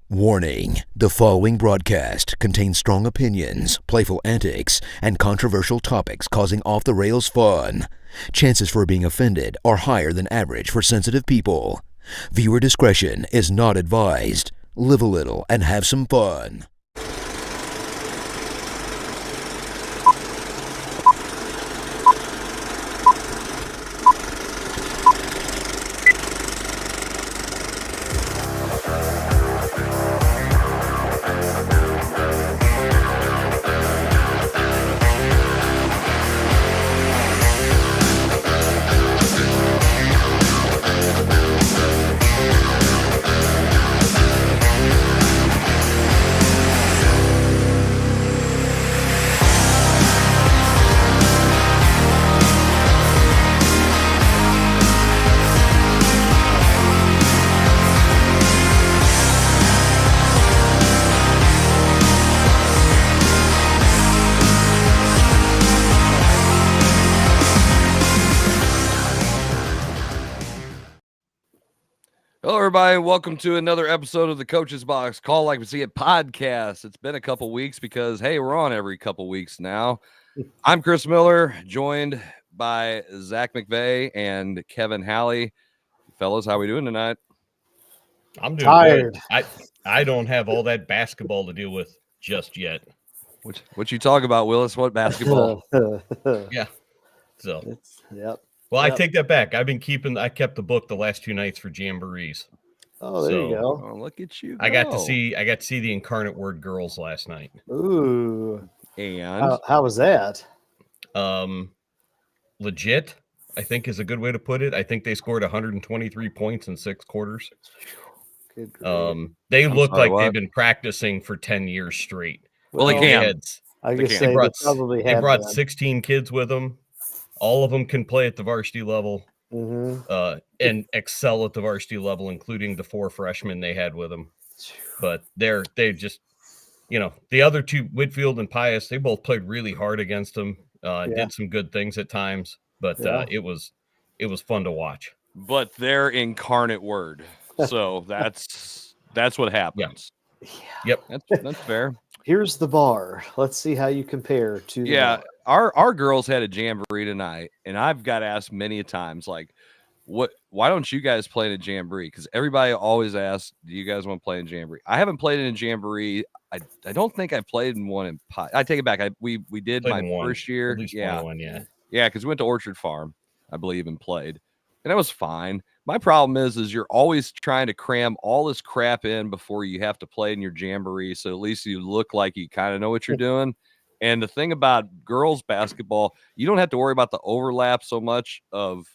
Warning, the following broadcast contains strong opinions, playful antics, and controversial topics causing off-the-rails fun. Chances for being offended are higher than average for sensitive people. Viewer discretion is not advised. Live a little and have some fun. Hello, everybody. Welcome to another episode of the Coach's Box Call Like We See It podcast. It's been a couple weeks because, hey, we're on every couple weeks now. I'm Chris Miller, joined by Zach McVey and Kevin Halley. Fellas, how we doing tonight? I'm doing tired. Good. I don't have all that basketball to deal with just yet. What you talk about, Willis? What basketball? Yeah. So. Yep. Well, I take that back. I kept the book the last two nights for jamborees. Oh, there you go. Oh, look at you. I got to see the Incarnate Word girls last night. Ooh. And how was that? Legit, I think is a good way to put it. I think they scored 123 points in 6 quarters. Good they look like they've been practicing for 10 years straight. Well, they can. They brought 16 kids with them. All of them can play at the varsity level and excel at the varsity level, including the 4 freshmen they had with them. But they just, the other two, Whitfield and Pius, they both played really hard against them. Did some good things at times, but it was fun to watch. But they're Incarnate Word, so that's what happens. Yep, that's fair. Here's the bar. Let's see how you compare to the bar. Our girls had a jamboree tonight, and I've got asked many a times, like, why don't you guys play in a jamboree? Because everybody always asks, do you guys want to play in a jamboree? I haven't played in a jamboree. I don't think I played in one in I take it back. We did my first year. At least one, yeah, because we went to Orchard Farm, I believe, and played, and it was fine. My problem is you're always trying to cram all this crap in before you have to play in your jamboree, so at least you look like you kind of know what you're doing. And the thing about girls basketball, you don't have to worry about the overlap so much of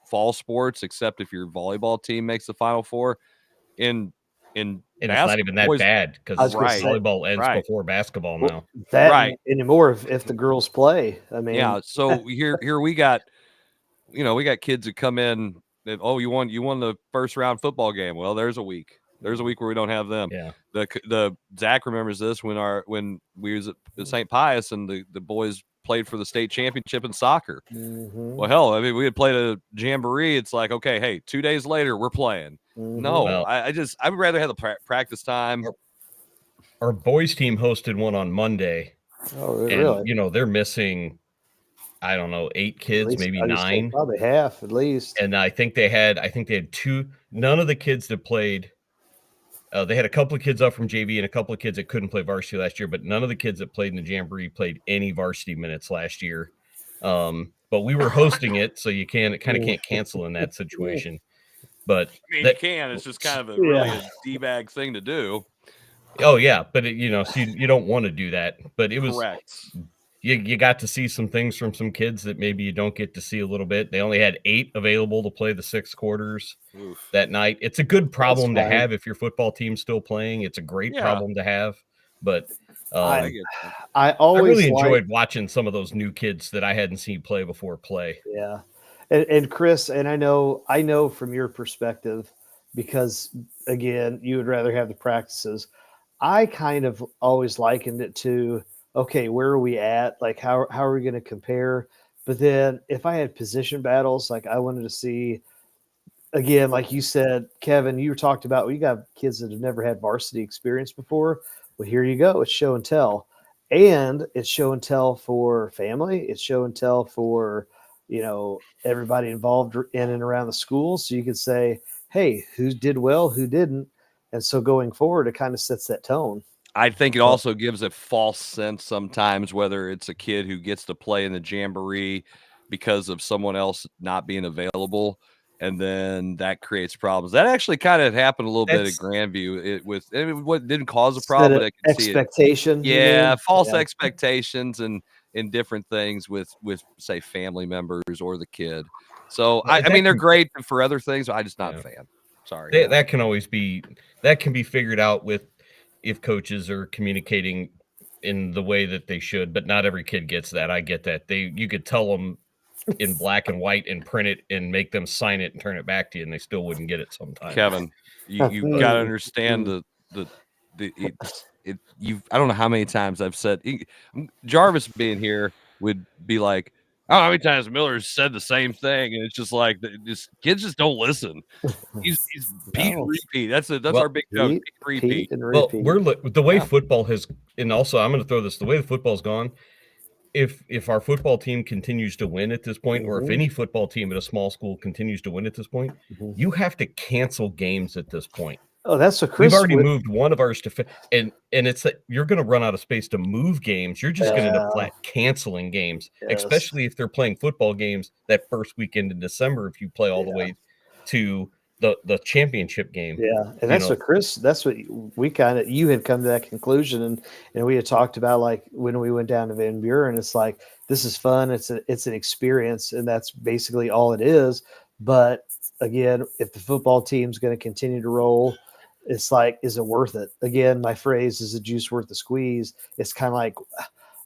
fall sports, except if your volleyball team makes the Final Four. And it's not even that bad because volleyball ends before basketball now. Anymore if the girls play. I mean, So here we got, we got kids that come in. That, you won the first round football game. Well, there's a week where we don't have them. Yeah. The Zach remembers this when we was at St. Pius and the boys played for the state championship in soccer. Mm-hmm. Well, hell, I mean, we had played a jamboree. It's like, okay, hey, 2 days later we're playing. Mm-hmm. No, I would rather have the practice time. Our boys team hosted one on Monday. Oh, really? And they're missing, I don't know, 8 kids, maybe 9. Probably half at least. And I think they had 2. None of the kids that played. They had a couple of kids up from JV and a couple of kids that couldn't play varsity last year, but none of the kids that played in the jamboree played any varsity minutes last year. But we were hosting it, so you can't cancel in that situation. But you can. It's just kind of a D-bag thing to do. Oh yeah, but so you don't want to do that. But it was correct. You got to see some things from some kids that maybe you don't get to see a little bit. They only had 8 available to play the 6 quarters that night. It's a good problem to have if your football team's still playing. It's a great problem to have. But I really enjoyed watching some of those new kids that I hadn't seen play before play. Yeah. And Chris, and I know from your perspective, because again, you would rather have the practices. I kind of always likened it to, okay, where are we at? Like, how are we going to compare? But then if I had position battles, like I wanted to see again, like you said, Kevin, you talked about, well, you got kids that have never had varsity experience before. Well, here you go. It's show and tell. And it's show and tell for family. It's show and tell for, everybody involved in and around the school. So you can say, hey, who did well, who didn't. And so going forward, it kind of sets that tone. I think it also gives a false sense sometimes, whether it's a kid who gets to play in the jamboree because of someone else not being available, and then that creates problems. That actually kind of happened a little bit at Grandview. What didn't cause a problem, but I can see it. Expectation. Yeah, false expectations and different things with say family members or the kid. So I mean they're great for other things. I'm just not a fan. Sorry. That can be figured out if coaches are communicating in the way that they should, but not every kid gets that. I get that. You could tell them in black and white and print it and make them sign it and turn it back to you, and they still wouldn't get it sometimes. Kevin, you got to understand I don't know how many times I've said Jarvis being here would be like, I don't know how many times Miller's said the same thing, and it's just like kids just don't listen. He's Pete and repeat. That's our big joke. Pete, repeat. Well, the way football has, and also I'm going to throw this: the way the football's gone. If our football team continues to win at this point, or if any football team at a small school continues to win at this point, you have to cancel games at this point. Oh, that's what Chris. We've already moved one of ours to, and it's that you're going to run out of space to move games. You're just going to end up flat canceling games, especially if they're playing football games that first weekend in December. If you play all the way to the championship game, and that's what Chris. That's what we you had come to that conclusion, and we had talked about like when we went down to Van Buren. It's like this is fun. It's an experience, and that's basically all it is. But again, if the football team's going to continue to roll, it's like, is it worth it? Again, my phrase is the juice worth the squeeze. It's kind of like,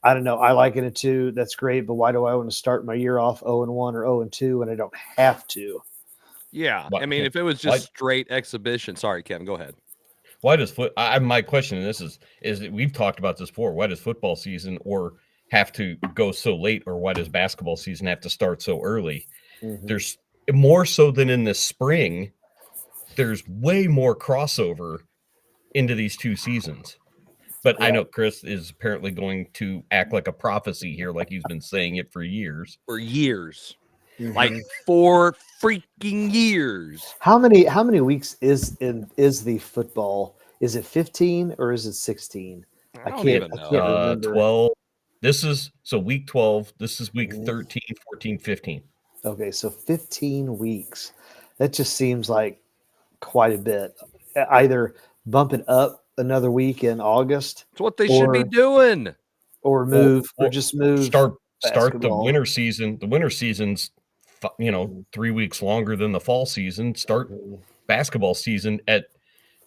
I don't know. I liken it to, that's great, but why do I want to start my year off 0-1 or 0-2 when I don't have to? Yeah. I mean, if it was just straight exhibition. Sorry, Kevin, go ahead. Why does my question, and this is we've talked about this before. Why does football season have to go so late, or why does basketball season have to start so early? There's more so than in the spring. There's way more crossover into these two seasons. But I know Chris is apparently going to act like a prophecy here, like he's been saying it for years. Like 4 freaking years. How many weeks is the football? Is it 15 or is it 16? I can't even know. 12. This is week 12. This is week 13, 14, 15. Okay, so 15 weeks. That just seems like quite a bit. Either bump it up another week in August. It's what they should be doing. Or just move. Start the winter season. The winter season's 3 weeks longer than the fall season. Start basketball season at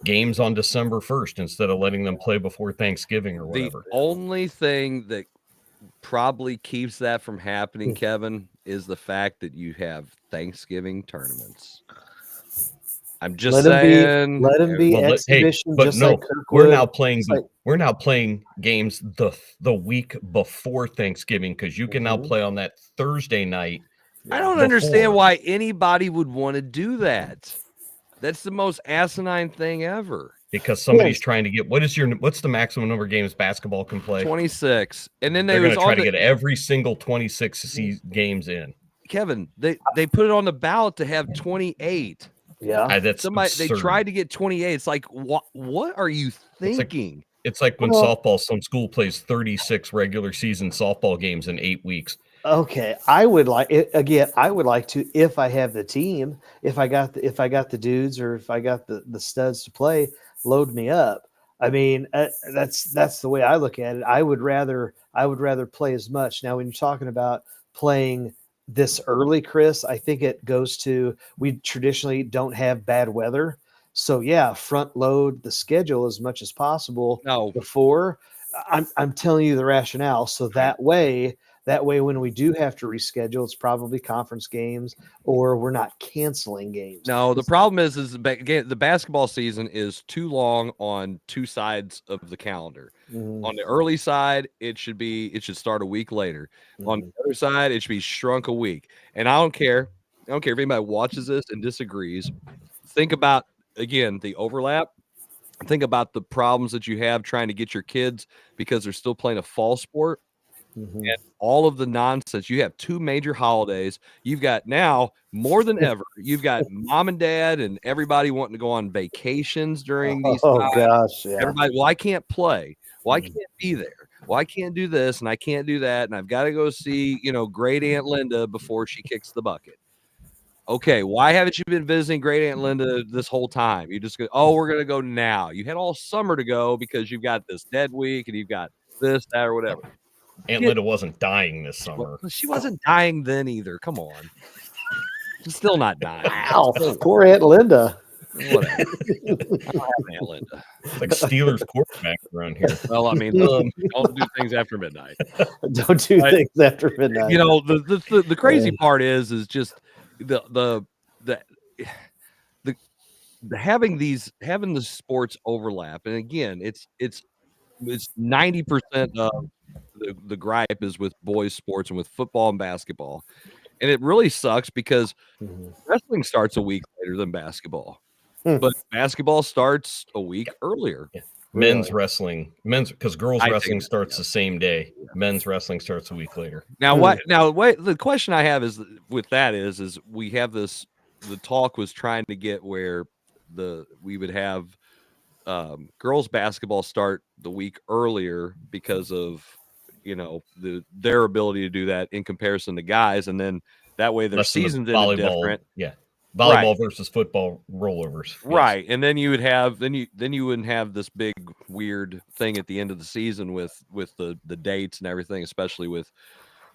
games on December 1st instead of letting them play before Thanksgiving or whatever. The only thing that probably keeps that from happening, Kevin, is the fact that you have Thanksgiving tournaments. I'm just saying. Let them be exhibition. But no, we're now playing games the week before Thanksgiving because you can now play on that Thursday night. I don't understand why anybody would want to do that. That's the most asinine thing ever. Because somebody's trying to get what's the maximum number of games basketball can play? 26, and then they're going to try to get every single 26 games in. Kevin, they put it on the ballot to have 28. Yeah, that's somebody. absurd. They tried to get 28. It's like what are you thinking? It's like when softball. Some school plays 36 regular season softball games in 8 weeks. Okay, I would like it again. I would like to, if I have the team, if I got the dudes, or if I got the studs to play, load me up. I mean, that's the way I look at it. I would rather play as much. Now, when you're talking about playing this early, Chris, I think it goes to, we traditionally don't have bad weather, so front load the schedule as much as possible before. I'm telling you the rationale, so that way when we do have to reschedule, it's probably conference games, or we're not canceling games. No, the problem is the basketball season is too long on two sides of the calendar. On the early side, it should start a week later. On the other side, it should be shrunk a week. And I don't care. I don't care if anybody watches this and disagrees. Think about, again, the overlap. Think about the problems that you have trying to get your kids because they're still playing a fall sport. Mm-hmm. And all of the nonsense. You have 2 major holidays. You've got now more than ever. You've got mom and dad and everybody wanting to go on vacations during these times. Gosh, yeah. Everybody, well, I can't play. Well, I can't be there. Well, I can't do this and I can't do that. And I've got to go see, great Aunt Linda before she kicks the bucket. Okay, why haven't you been visiting great Aunt Linda this whole time? You just go, oh, we're going to go now. You had all summer to go because you've got this dead week and you've got this, that, or whatever. Aunt Linda wasn't dying this summer. Well, she wasn't dying then either. Come on. She's still not dying. Wow, poor Aunt Linda. Whatever. I don't have an Aunt Linda. It's like Steelers quarterback around here. Well, I mean, don't do things after midnight. Don't do things after midnight. The crazy part is just the having the sports overlap. And again, it's 90% of the gripe is with boys sports and with football and basketball. And it really sucks because wrestling starts a week later than basketball. But basketball starts a week earlier. Yeah. Men's wrestling, because girls wrestling starts the same day. Men's wrestling starts a week later. Now, the question I have is with that is we have this. The talk was trying to get where we would have girls basketball start the week earlier because of their ability to do that in comparison to guys, and then that way their seasons is different. Yeah. Volleyball versus football rollovers. Yes. Right. And then you would have you wouldn't have this big weird thing at the end of the season with the dates and everything, especially with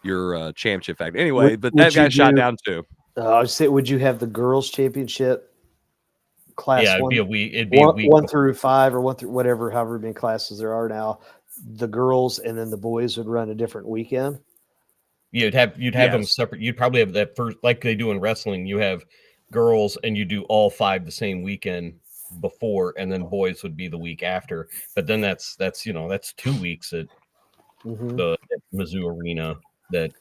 your championship factor. Anyway, but that got shot down too. I would say, would you have the girls championship class? Yeah, it'd be a week 1 through 5 or 1 through whatever, however many classes there are now. The girls and then the boys would run a different weekend. You'd have them separate. You'd probably have that first, like they do in wrestling. You have girls and you do all 5 the same weekend before, and then boys would be the week after. But then that's 2 weeks at the Mizzou arena. That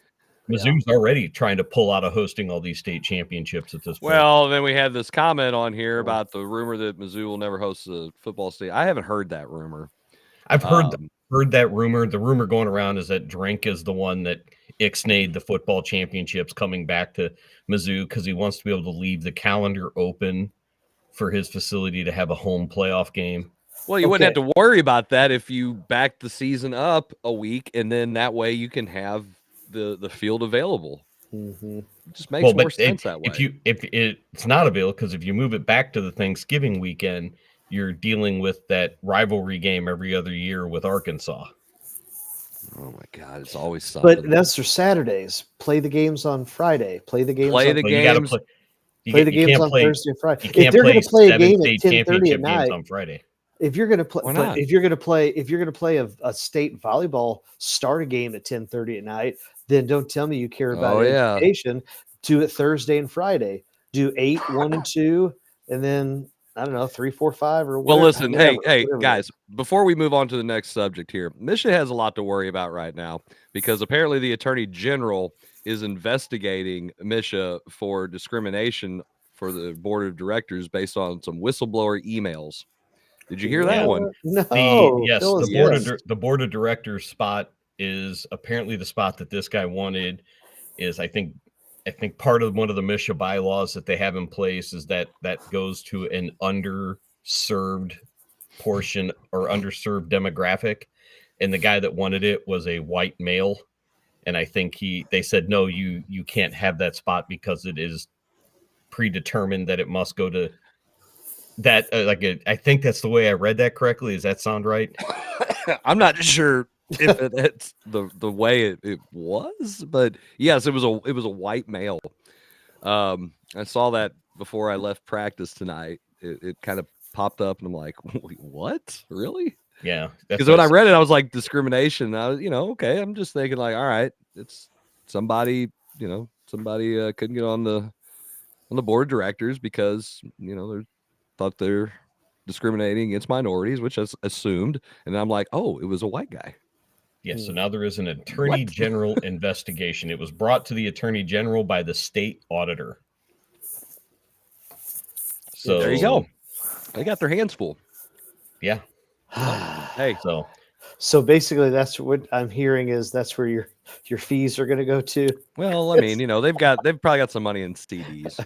Mizzou's already trying to pull out of hosting all these state championships at this point. Well, then we had this comment on here about the rumor that Mizzou will never host a football state. I haven't heard that rumor. I've heard that rumor. The rumor going around is that Drink is the one that ixnayed the football championships coming back to Mizzou because he wants to be able to leave the calendar open for his facility to have a home playoff game. Well, you wouldn't have to worry about that if you backed the season up a week, and then that way you can have the field available. It just makes more sense that way. If it's not available, because if you move it back to the Thanksgiving weekend, you're dealing with that rivalry game every other year with Arkansas. Oh my God, it's always something. But that's for Saturdays. Play the games on Friday. Play the games. Play the games. Play the games on Thursday and Friday. You can't if they're going to play a game at 10:30 at night on Friday, if you're going to play, if you're going to play a state volleyball start a game at 10:30 at night, then don't tell me you care about education. Do it Thursday and Friday. Do 8, 1, and 2, and then I don't know 3, 4, 5 or whatever. Well, listen, hey guys, before we move on to the next subject here, Michigan has a lot to worry about right now because apparently the Attorney General is investigating Misha for discrimination for the board of directors based on some whistleblower emails. Did you hear that one? No. The board of directors spot is apparently the spot that this guy wanted. Is I think part of one of the Misha bylaws that they have in place is that goes to an underserved portion or underserved demographic, and the guy that wanted it was a white male, and I think they said no, you can't have that spot because it is predetermined that it must go to that. I think that's the way I read that correctly. Does that sound right? I'm not sure if it's the way it was, but yes, it was a white male. I saw that before I left practice tonight. It kind of popped up, and I'm like, what? Really? Yeah. Because when I read it, I was like, discrimination. I was, okay. I'm just thinking like, all right, it's somebody, couldn't get on the board of directors because they thought they're discriminating against minorities, which I assumed, and I'm like, oh, it was a white guy. Yes, so now there is an attorney general investigation. It was brought to the attorney general by the state auditor. So there you go. They got their hands full. Yeah. Hey, so basically, that's what I'm hearing is that's where your fees are going to go to. well, I mean, they've probably got some money in CDs.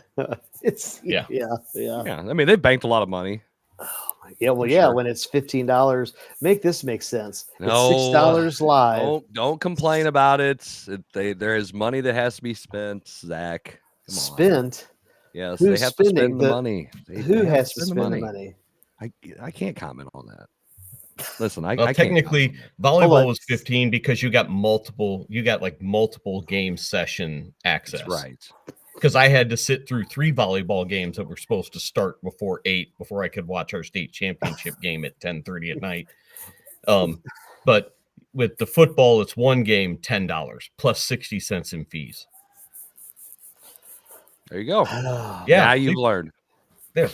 Yeah. I mean, they banked a lot of money. Yeah, well, Sure. when it's $15, this make sense. No, it's $6 live. Don't complain about it. There is money that has to be spent, Zach. Come on. Spent? Yes, Who's they have to spend the money. Who has to spend the money? I can't comment on that. Listen, I technically volleyball was 15 because you got multiple game session access. That's right. Because I had to sit through 3 volleyball games that were supposed to start before 8 before I could watch our state championship game at 10:30 at night. But with the football, it's one game, $10 plus 60 cents in fees. There you go. Yeah, now you've learned. There,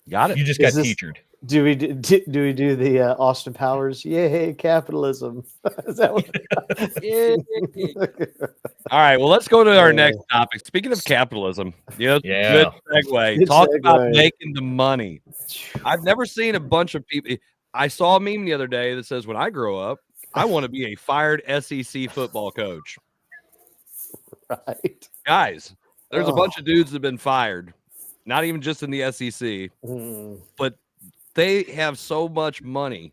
got it. You just got teachered. Do we do the Austin Powers? Yay, capitalism! Is that what? All right. Well, let's go to our next topic. Speaking of capitalism, good segue. Good Talk segue. about making the money. I've never seen a bunch of people. I saw a meme the other day that says, "When I grow up, I want to be a fired SEC football coach." Right, guys. There's a bunch of dudes that have been fired, not even just in the SEC, but they have so much money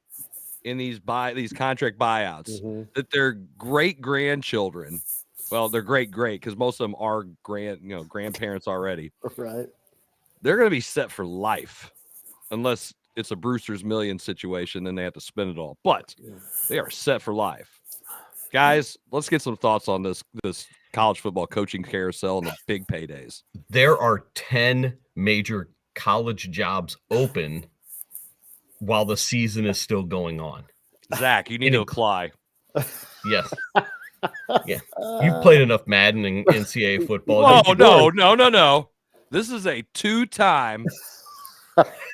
in these contract buyouts that their great grandchildren, well, they're great because most of them are grandparents already. Right. They're going to be set for life unless it's a Brewster's Million situation, then they have to spend it all. But they are set for life. Guys, let's get some thoughts on this college football coaching carousel and the big paydays. There are 10 major college jobs open while the season is still going on. Zach, you need to apply. Yes. Yeah. You've played enough Madden and NCAA football. Oh, no. This is a two-time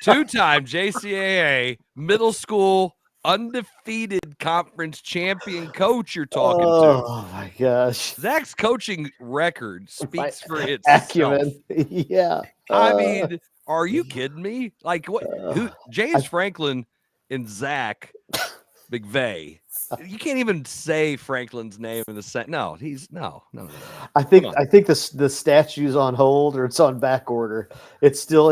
JCAA middle school undefeated conference champion coach you're talking to. Oh my gosh. Zach's coaching record speaks for itself. Acumen. Yeah. I mean, are you kidding me? Like what? James Franklin and Zach McVey. You can't even say Franklin's name in the sentence. No, no. I think the statue's on hold or it's on back order. It's still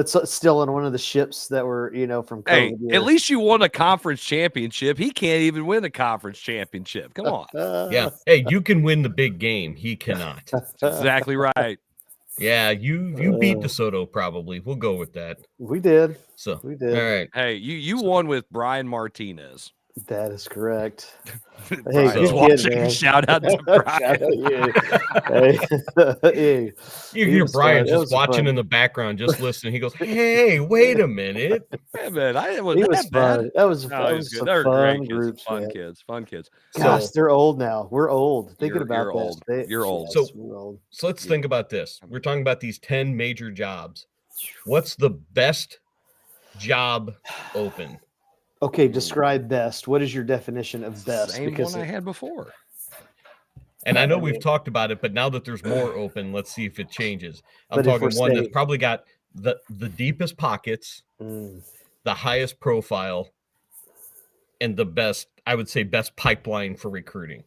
in one of the ships that were from COVID. Hey, years. at least you won a conference championship. He can't even win a conference championship. Come on. Yeah. Hey, you can win the big game. He cannot. That's exactly right. Yeah, you beat DeSoto probably. We'll go with that. We did. So we did. All right. Hey, you won with Brian Martinez. That is correct. Hey, good watching. Kid, man. Shout out to Brian. Hey, you hear Brian just watching in the background, just listening. He goes, "Hey, wait a minute." Yeah, man, It was fun. That was some They're fun great groups, kids, fun kids. Gosh, they're old now. We're old. Thinking about you're that. old. You're old. So we're old. So let's think about this. We're talking about these 10 major jobs. What's the best job open? Okay, describe best. What is your definition of best? Same one I had before. And I know we've talked about it, but now that there's more open, let's see if it changes. I'm talking one that's probably got the deepest pockets, the highest profile, and the best, I would say, best pipeline for recruiting.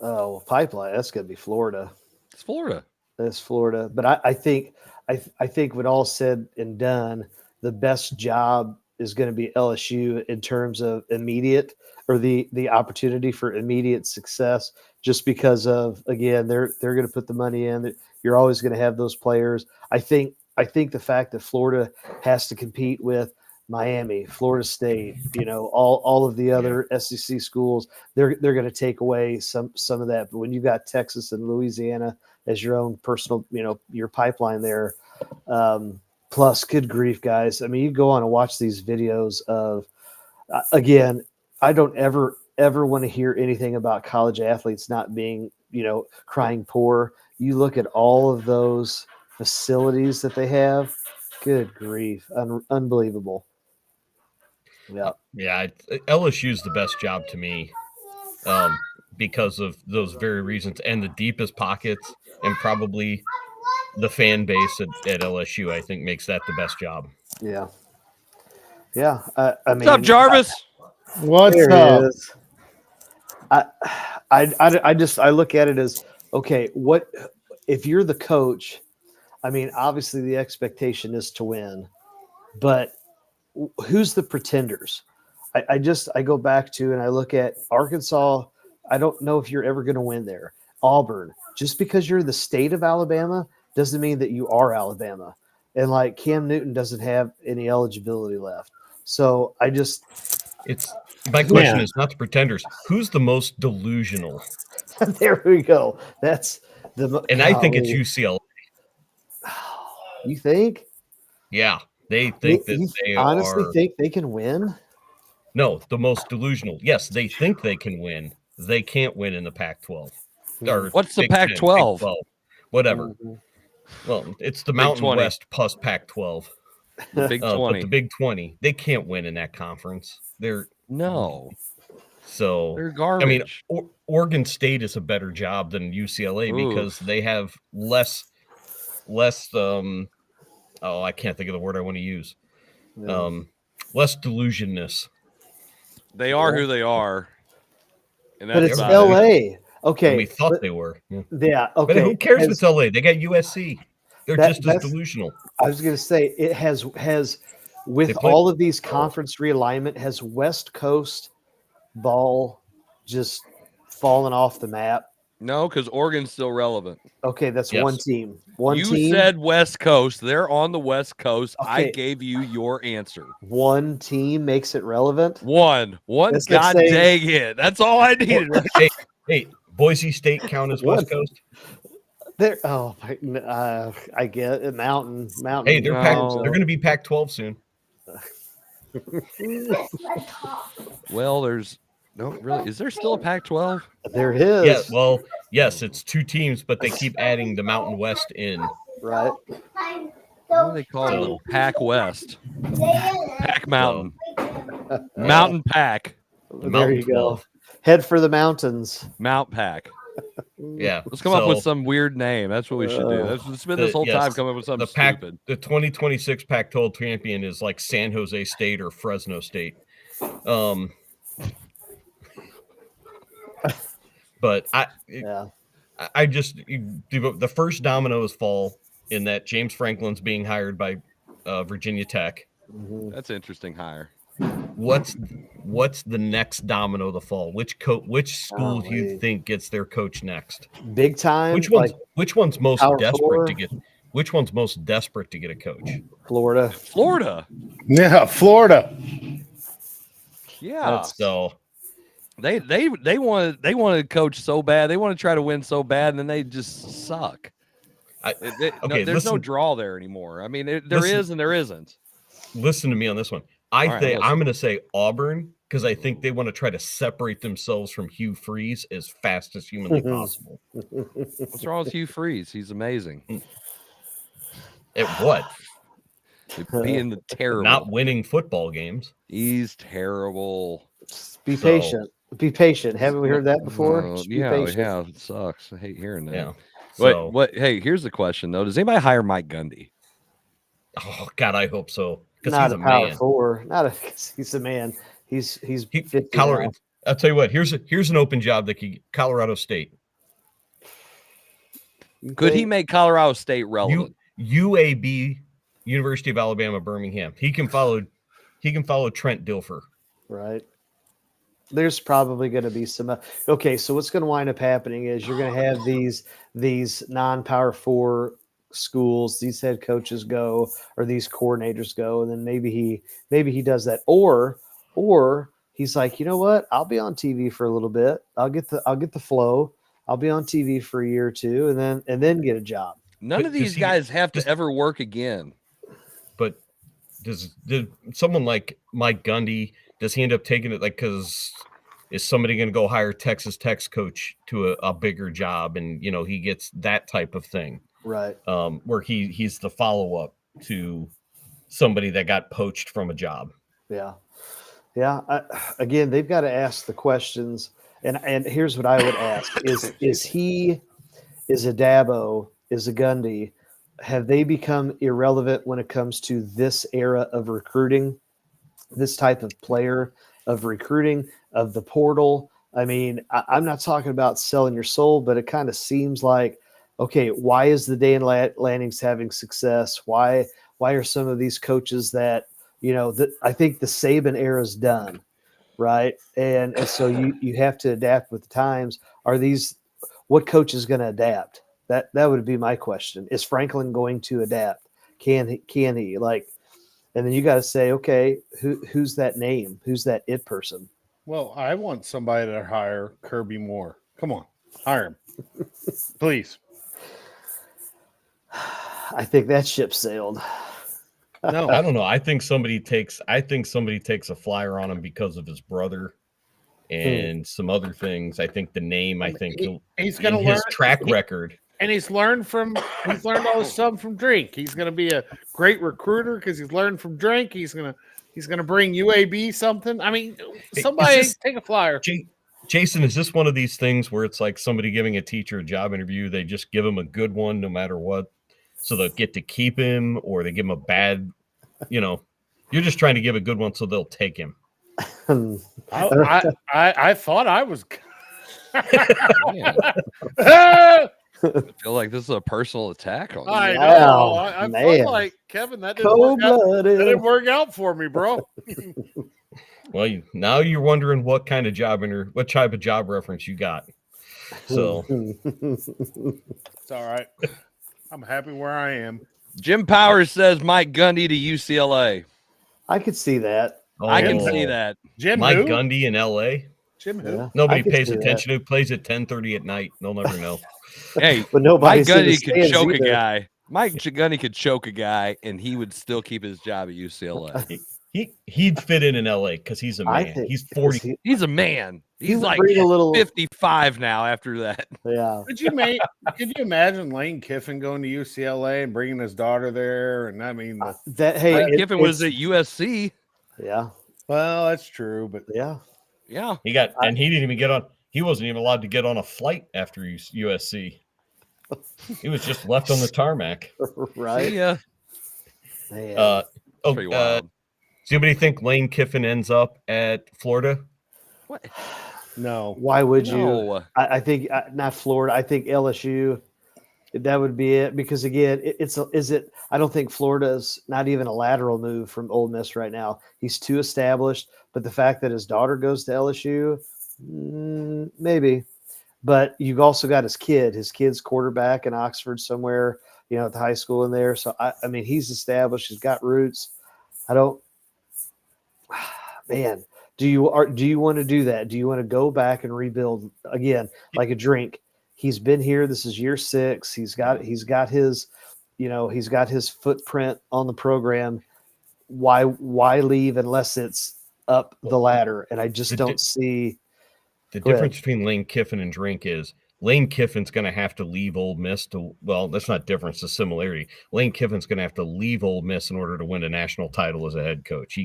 Oh, well, pipeline. That's going to be Florida. It's Florida. That's Florida. But I think when all said and done, the best job is going to be LSU in terms of immediate or the opportunity for immediate success, just because of, again, they're going to put the money in. You're always going to have those players. I think the fact that Florida has to compete with Miami, Florida State, all of the other SEC schools, they're going to take away some of that. But when you've got Texas and Louisiana as your own personal, your pipeline there, plus, good grief, guys. I mean, you go on and watch these videos of, again, I don't ever want to hear anything about college athletes not being, crying poor. You look at all of those facilities that they have. Good grief. Unbelievable. Yeah. Yeah. LSU is the best job to me because of those very reasons and the deepest pockets and probably the fan base at LSU, I think, makes that the best job. Yeah. Yeah. I mean, what's up, Jarvis? What's there up? he is. I look at it as, okay, what if you're the coach? I mean, obviously the expectation is to win, but who's the pretenders? I go back to and I look at Arkansas. I don't know if you're ever going to win there. Auburn, just because you're the state of Alabama doesn't mean that you are Alabama. And like Cam Newton doesn't have any eligibility left. So my question is not the pretenders. Who's the most delusional? There we go. That's I think it's UCLA. You think? Yeah, they think that they honestly think they can win. No, the most delusional. Yes, they think they can win. They can't win in the Pac-12. Or what's the Pac-12? Whatever. Mm-hmm. Well, it's the Mountain West plus Pac-12. The Big 20. But the Big 20, they can't win in that conference. They're garbage. I mean, Oregon State is a better job than UCLA because they have less. I can't think of the word I want to use. Less delusionness. They are who they are. And but it's LA. Okay. And we thought they were. Yeah. Okay. But who cares if it's LA? They got USC. They're just as delusional. I was going to say it has with all of these conference realignment, has West Coast ball just fallen off the map? No, because Oregon's still relevant. Okay, that's one team. You said West Coast. They're on the West Coast. Okay. I gave you your answer. One team makes it relevant? One. God dang it. That's all I needed. Hey, Boise State count as West Coast? I get it. Mountain. Hey, they're going to be Pac-12 soon. Well, there's no really. Is there still a Pac-12? There is. Yeah. Well, yes, it's two teams, but they keep adding the Mountain West in. Right. What do they call them? Pac West. Pac Mountain. Mountain Pack. There you go. Head for the mountains. Mount Pack. Yeah. Let's come up with some weird name. That's what we should do. Let's spend this whole time coming up with something stupid. The 2026 Pac-12 champion is like San Jose State or Fresno State. But I just the first dominoes fall in that James Franklin's being hired by Virginia Tech. Mm-hmm. That's an interesting hire. What's the next domino to fall? Which school do you think gets their coach next? Big time. Which one's most desperate to get? Which one's most desperate to get a coach? Florida. Yeah, Florida. Yeah. So they want to coach so bad. They want to try to win so bad, and then they just suck. There's no draw there anymore. I mean, there is and there isn't. Listen to me on this one. I'm going to say Auburn because I think they want to try to separate themselves from Hugh Freeze as fast as humanly possible. What's wrong with Hugh Freeze? He's amazing. At what? Being terrible. Not winning football games. He's terrible. Be patient. Be patient. Haven't we heard that before? Yeah, it sucks. I hate hearing that. Yeah. Hey, here's the question though. Does anybody hire Mike Gundy? Oh God, I hope so. Not a power four. He's a man. He's Colorado. I'll tell you what. Here's an open job that could Colorado State. Could he make Colorado State relevant? UAB, University of Alabama, Birmingham. He can follow Trent Dilfer. Right. There's probably going to be some. Okay, so what's going to wind up happening is you're going to have these non-power four schools, these head coaches go, or these coordinators go, and then maybe he does that, or he's like, you know what, I'll be on TV for a little bit. I'll get the flow. I'll be on TV for a year or two, and then get a job. None of these guys have to ever work again. But did someone like Mike Gundy? Does he end up taking it because is somebody going to go hire Texas Tech's coach to a bigger job, and he gets that type of thing? Right. Where he's the follow-up to somebody that got poached from a job. Yeah. Yeah. Again, they've got to ask the questions. And here's what I would ask is a Dabo, is a Gundy, have they become irrelevant when it comes to this era of recruiting, this type of player, of recruiting, of the portal? I mean, I'm not talking about selling your soul, but it kind of seems like, okay, why is the Dan Lanning's having success? Why are some of these coaches that, I think the Saban era is done, right? And so you have to adapt with the times. What coach is going to adapt? That would be my question. Is Franklin going to adapt? Can he? Like, and then you got to say, okay, who's that name? Who's that it person? Well, I want somebody to hire Kirby Moore. Come on, hire him, please. I think that ship sailed. No, I don't know. I think somebody takes a flyer on him because of his brother and some other things. I think the name. I think he's going to learn his track record. And he's learned all his stuff from Drink. He's going to be a great recruiter because he's learned from Drink. He's going to bring UAB something. I mean, somebody take a flyer. Jason, is this one of these things where it's like somebody giving a teacher a job interview? They just give him a good one no matter what, so they'll get to keep him, or they give him a bad. You're just trying to give a good one so they'll take him. I thought I was. I feel like this is a personal attack on you. I know. I felt like, Kevin, that didn't work out for me, bro. Well, now you're wondering what type of job reference you got. So it's all right. I'm happy where I am. Jim Powers says Mike Gundy to UCLA. I could see that. I can see that. Mike Gundy in LA. Jim who? Yeah, nobody pays attention. Who plays at 10:30 at night? They'll never know. Hey, but Mike Gundy could choke a guy. Mike Gundy could choke a guy, and he would still keep his job at UCLA. He'd fit in LA because he's a man. He's 40. He's a man. He's like 55 now after that. Yeah. Could you imagine Lane Kiffin going to UCLA and bringing his daughter there? And I mean, Lane Kiffin was at USC. Yeah. Well, that's true, but yeah. He didn't even get on. He wasn't even allowed to get on a flight after USC. He was just left on the tarmac. Right. Yeah. Pretty wild. Does anybody think Lane Kiffin ends up at Florida? What? No. Why would you? No. I think not Florida. I think LSU. That would be it, because again, I don't think Florida's not even a lateral move from Ole Miss right now. He's too established. But the fact that his daughter goes to LSU, maybe. But you've also got his kid's quarterback in Oxford somewhere, at the high school in there. So I mean, he's established. He's got roots. Man, do you want to do that? Do you want to go back and rebuild again, like a Drink? He's been here. This is year 6. He's got his, he's got his footprint on the program. Why leave unless it's up the ladder? And I just don't see the difference between Lane Kiffin and Drink is Lane Kiffin's going to have to leave Ole Miss that's not difference, the similarity. Lane Kiffin's going to have to leave Ole Miss in order to win a national title as a head coach.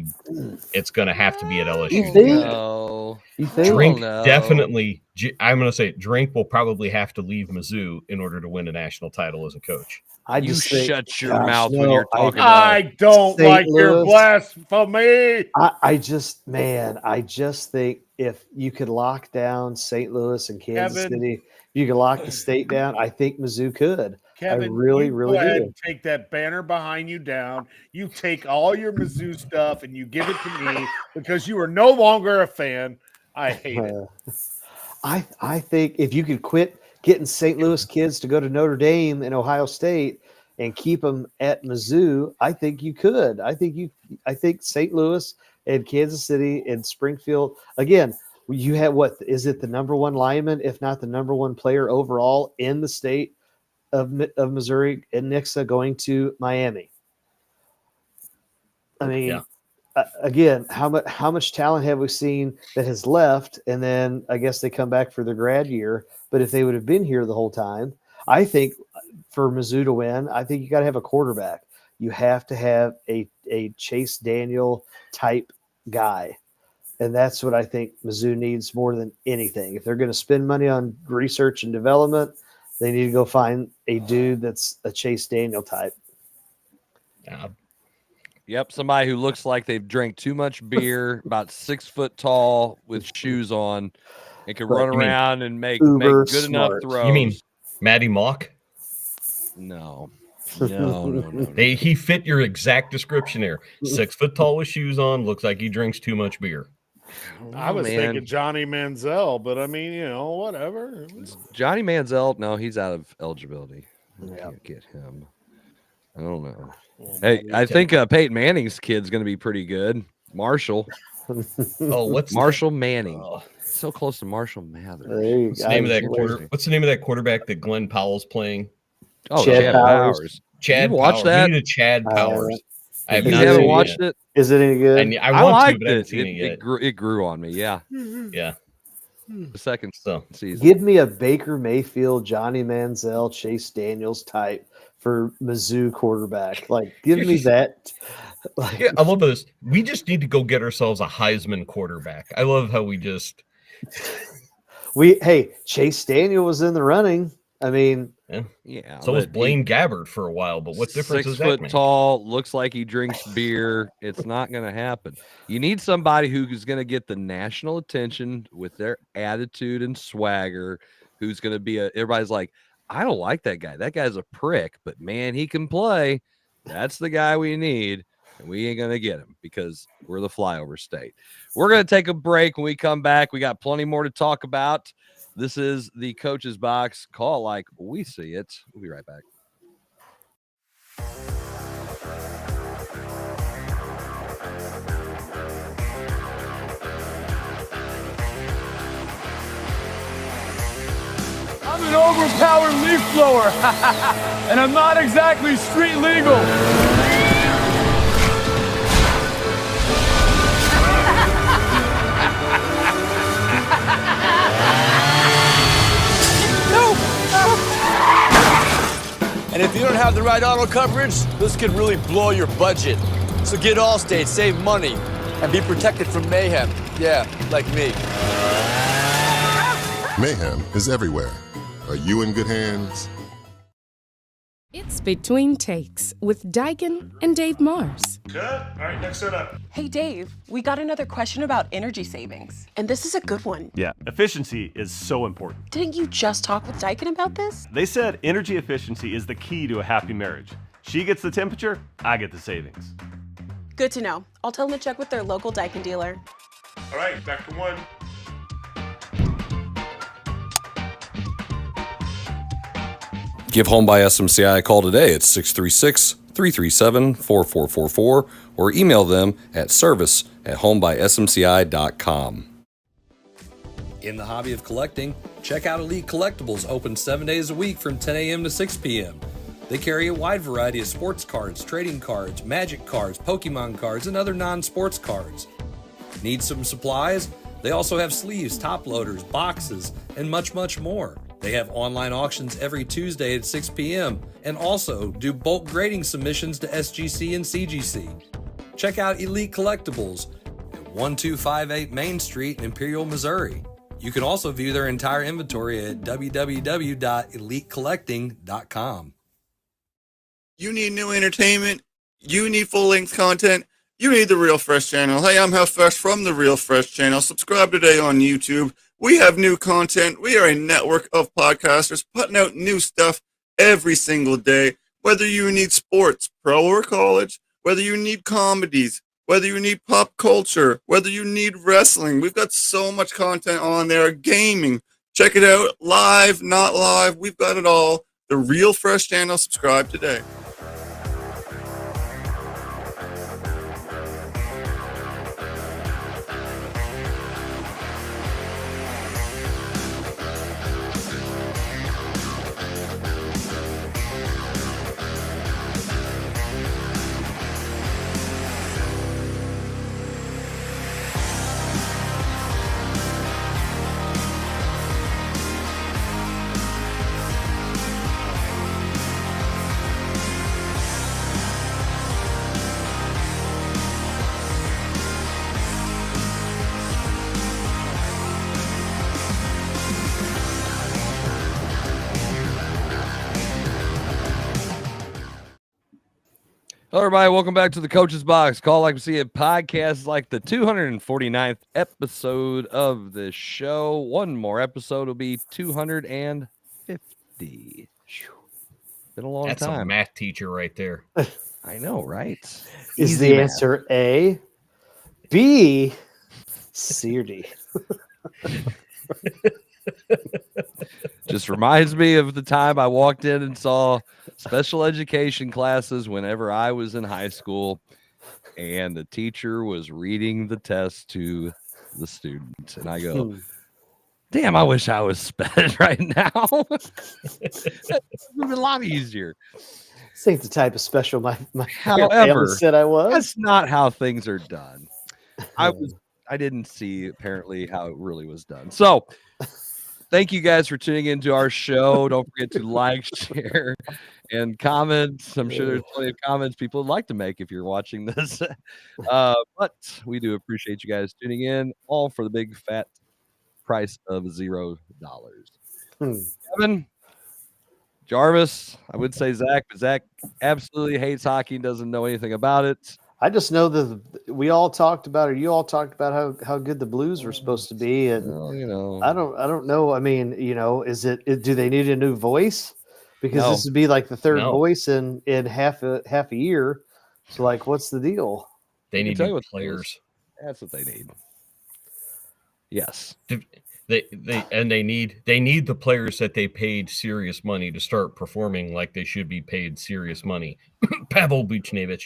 It's going to have to be at LSU. You think? No. Drink definitely. I'm going to say Drink will probably have to leave Mizzou in order to win a national title as a coach. You shut your mouth when you're talking. I don't like your blasphemy. I just think if you could lock down St. Louis and Kansas City, you could lock the state down. I think Mizzou could. Kevin, I really do. Take that banner behind you down. You take all your Mizzou stuff and you give it to me because you are no longer a fan. I hate it. I think if you could quit getting St. Louis kids to go to Notre Dame and Ohio State and keep them at Mizzou, I think you could. I think St. Louis and Kansas City and Springfield, again, you have the number 1 lineman, if not the number 1 player overall in the state of Missouri, and Nixa going to Miami. I mean, again, how much talent have we seen that has left? And then I guess they come back for their grad year. But if they would have been here the whole time, I think for Mizzou to win, I think you got to have a quarterback. You have to have a Chase Daniel type guy. And that's what I think Mizzou needs more than anything. If they're going to spend money on research and development, They need to go find a dude that's a Chase Daniel type. Yep, somebody who looks like they've drank too much beer, about 6 foot tall, with shoes on, and can run around and make good enough throws. You mean Matty Mock? No. He fit your exact description there. 6 foot tall with shoes on, looks like he drinks too much beer. I was thinking Johnny Manziel, but I mean, whatever. Johnny Manziel, no, he's out of eligibility. I can't get him. I don't know. Hey, I think Peyton Manning's kid's going to be pretty good. Marshall. What's Marshall Manning? So close to Marshall Mathers. What's the name of that quarterback that Glenn Powell's playing? Oh, Chad Powers. Chad, you watch that? You need a Chad Powers. I haven't watched it. Is it any good? I want to, but I haven't seen it yet. It grew on me. Yeah. Yeah. The second season. Give me a Baker Mayfield, Johnny Manziel, Chase Daniels type for Mizzou quarterback. Like, give me that. Yeah, I love this. We just need to go get ourselves a Heisman quarterback. I love how we just. Chase Daniel was in the running. I mean, yeah. So was Blaine Gabbert for a while, but what difference does that make? 6 foot tall, looks like he drinks beer. It's not going to happen. You need somebody who's going to get the national attention with their attitude and swagger. Who's going to be everybody's like, I don't like that guy. That guy's a prick, but man, he can play. That's the guy we need. And we ain't going to get him because we're the flyover state. We're going to take a break. When we come back, we got plenty more to talk about. This is the Coach's Box. Call like we see it. We'll be right back. I'm an overpowered leaf blower, and I'm not exactly street legal. And if you don't have the right auto coverage, this could really blow your budget. So get Allstate, save money, and be protected from mayhem. Yeah, like me. Mayhem is everywhere. Are you in good hands? It's Between Takes with Daikin and Dave Mars. Good. All right, next set up. Hey, Dave, we got another question about energy savings. And this is a good one. Yeah, efficiency is so important. Didn't you just talk with Daikin about this? They said energy efficiency is the key to a happy marriage. She gets the temperature, I get the savings. Good to know. I'll tell them to check with their local Daikin dealer. All right, back to one. Give Home by SMCI a call today at 636-337-4444 or email them at service@homebysmci.com. In the hobby of collecting, check out Elite Collectibles, open 7 days a week from 10 a.m. to 6 p.m. They carry a wide variety of sports cards, trading cards, magic cards, Pokemon cards, and other non-sports cards. Need some supplies? They also have sleeves, top loaders, boxes, and much, much more. They have online auctions every Tuesday at 6 p.m. and also do bulk grading submissions to SGC and CGC. Check out Elite Collectibles at 1258 Main Street in Imperial, Missouri. You can also view their entire inventory at www.elitecollecting.com. You need new entertainment. You need full-length content. You need the Real Fresh channel. Hey, I'm Health Fresh from the Real Fresh channel. Subscribe today on YouTube. We have new content. We are a network of podcasters putting out new stuff every single day. Whether you need sports, pro or college, whether you need comedies, whether you need pop culture, whether you need wrestling, we've got so much content on there. Gaming, check it out. Live, not live, we've got it all. The Real Fresh channel. Subscribe today. Hello, everybody. Welcome back to the Coach's Box. Call Like We See It podcast, like the 249th episode of the show. One more episode will be 250. Been a long That's time. A math teacher right there. I know, right? Is Easy the math. answer A, B, C, or D? Just reminds me of the time I walked in and saw special education classes whenever I was in high school, and the teacher was reading the test to the students, and I go, damn, I wish I was sped right now. That would be a lot easier. This ain't the type of special my However, family said I was. That's not how things are done. I didn't see apparently how it really was done. So thank you guys for tuning into our show. Don't forget to like, share, and comment. I'm sure there's plenty of comments people would like to make if you're watching this. But we do appreciate you guys tuning in, all for the big fat price of $0. Kevin, Jarvis, I would say Zach, but Zach absolutely hates hockey and doesn't know anything about it. I just know that we all talked about, or you all talked about how good the Blues were supposed to be, and I don't know. I mean, do they need a new voice? Because this would be like the third voice in half a year. So, like, what's the deal? They need new players. That's what they need. Yes. They need the players that they paid serious money to start performing like they should be paid serious money. Pavel Buchnevich.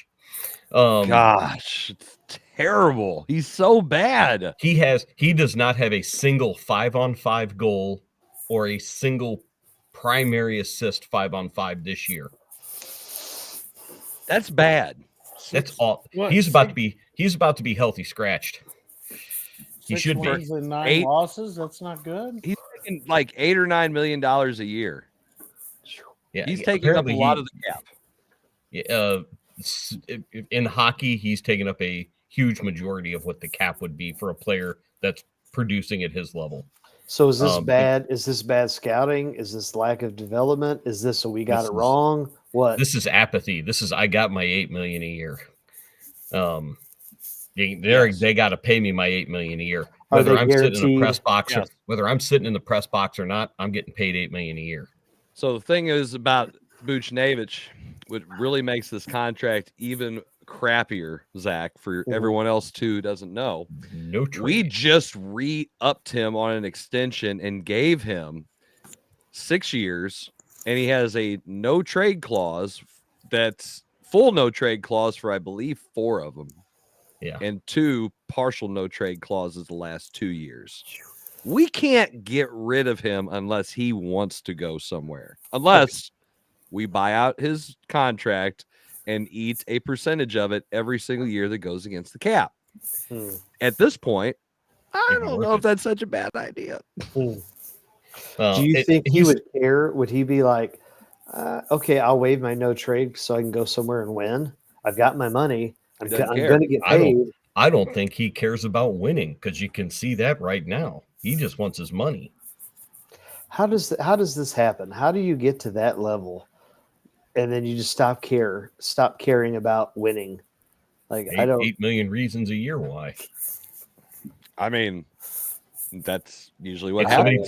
Gosh, it's terrible. He's so bad. He does not have a single 5-on-5 goal or a single primary assist 5-on-5 this year. That's bad. That's all. He's about to be healthy scratched. He should be. 9 losses. That's not good. He's taking like $8 or $9 million a year. Yeah, he's taking up a lot of the cap. Yeah, in hockey, he's taken up a huge majority of what the cap would be for a player that's producing at his level. So is this bad? Is this bad scouting? Is this lack of development? Is this we got it wrong? What? This is apathy. This is I got my $8 million a year. They got to pay me my $8 million a year. Whether I'm sitting in the press box, whether I'm sitting in the press box or not, I'm getting paid $8 million a year. So the thing is about Buchnevich, what really makes this contract even crappier, Zach, for everyone else too doesn't know. No trade. We just re-upped him on an extension and gave him 6 years, and he has a no trade clause that's full no trade clause for I believe 4 of them. Yeah. And 2 partial no trade clauses the last 2 years. We can't get rid of him unless he wants to go somewhere. Unless we buy out his contract and eat a percentage of it every single year that goes against the cap. At this point, I don't know if that's such a bad idea. Do you think he would care? Would he be like, okay, I'll waive my no trade so I can go somewhere and win? I've got my money. I'm going to get paid. I don't think he cares about winning because you can see that right now. He just wants his money. How does this happen? How do you get to that level, and then you just stop caring about winning? Like 8 million reasons a year why. I mean, that's usually what happens.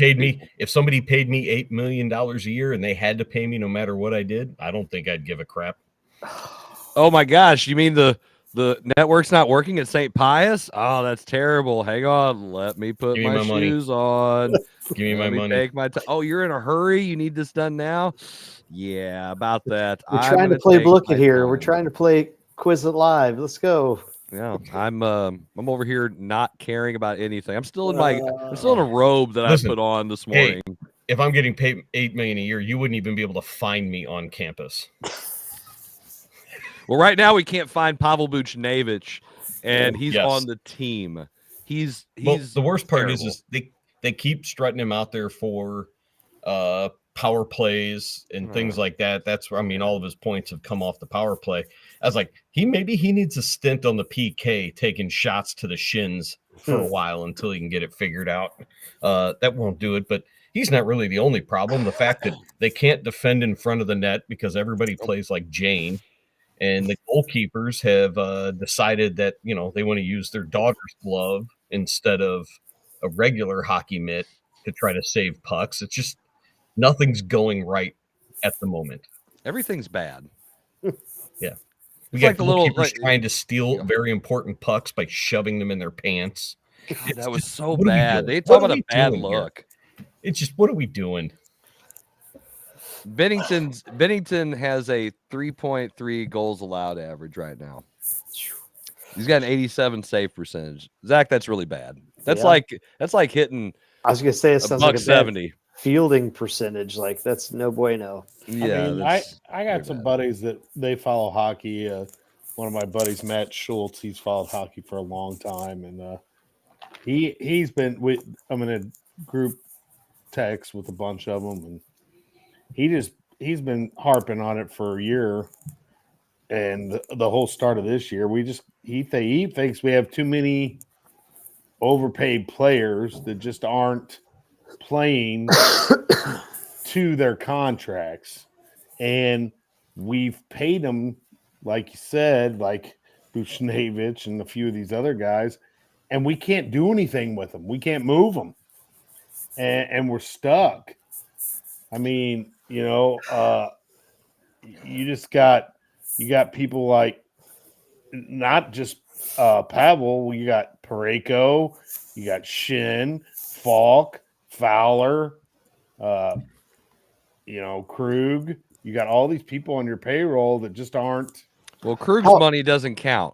If somebody paid me $8 million a year and they had to pay me no matter what I did, I don't think I'd give a crap. Oh my gosh, you mean the network's not working at St. Pius? Oh, that's terrible. Hang on, let me put my shoes on. Give me my money. Take my oh, you're in a hurry? You need this done now? Yeah, about that. We're trying to play Blook-It here. We're trying to play Quiz It Live. Let's go. Yeah, I'm over here not caring about anything. I'm still in a robe that I put on this morning. Hey, if I'm getting paid $8 million a year, you wouldn't even be able to find me on campus. Well, right now we can't find Pavel Buchnevich, and he's on the team. He's the worst part is they keep strutting him out there for power plays and things like that. That's where all of his points have come off the power play. I was like, he needs a stint on the PK, taking shots to the shins for a while until he can get it figured out. That won't do it, but he's not really the only problem. The fact that they can't defend in front of the net because everybody plays like Jane. And the goalkeepers have decided that, they want to use their daughter's glove instead of a regular hockey mitt to try to save pucks. It's just nothing's going right at the moment. Everything's bad. Yeah. We got goalkeepers trying to steal very important pucks by shoving them in their pants. God, that was so bad. They talk about a bad look. It's just, what are we doing? Bennington has a 3.3 goals allowed average right now. He's got an 87 save percentage. Zach, that's really bad. That's like hitting. I was gonna say it sounds like a 70 fielding percentage. Like that's no bueno. Yeah, I got some buddies that they follow hockey. One of my buddies, Matt Schultz, he's followed hockey for a long time, and he's been with. I'm in a group text with a bunch of them, and he's been harping on it for a year, and the whole start of this year, he thinks we have too many overpaid players that just aren't playing to their contracts, and we've paid them, like you said, like Buchnevich and a few of these other guys, and we can't do anything with them. We can't move them, and we're stuck. I mean, you got people like not just Pavel. You got Parayko, you got Shin, Falk, Fowler, Krug. You got all these people on your payroll that just aren't. Well, Krug's money doesn't count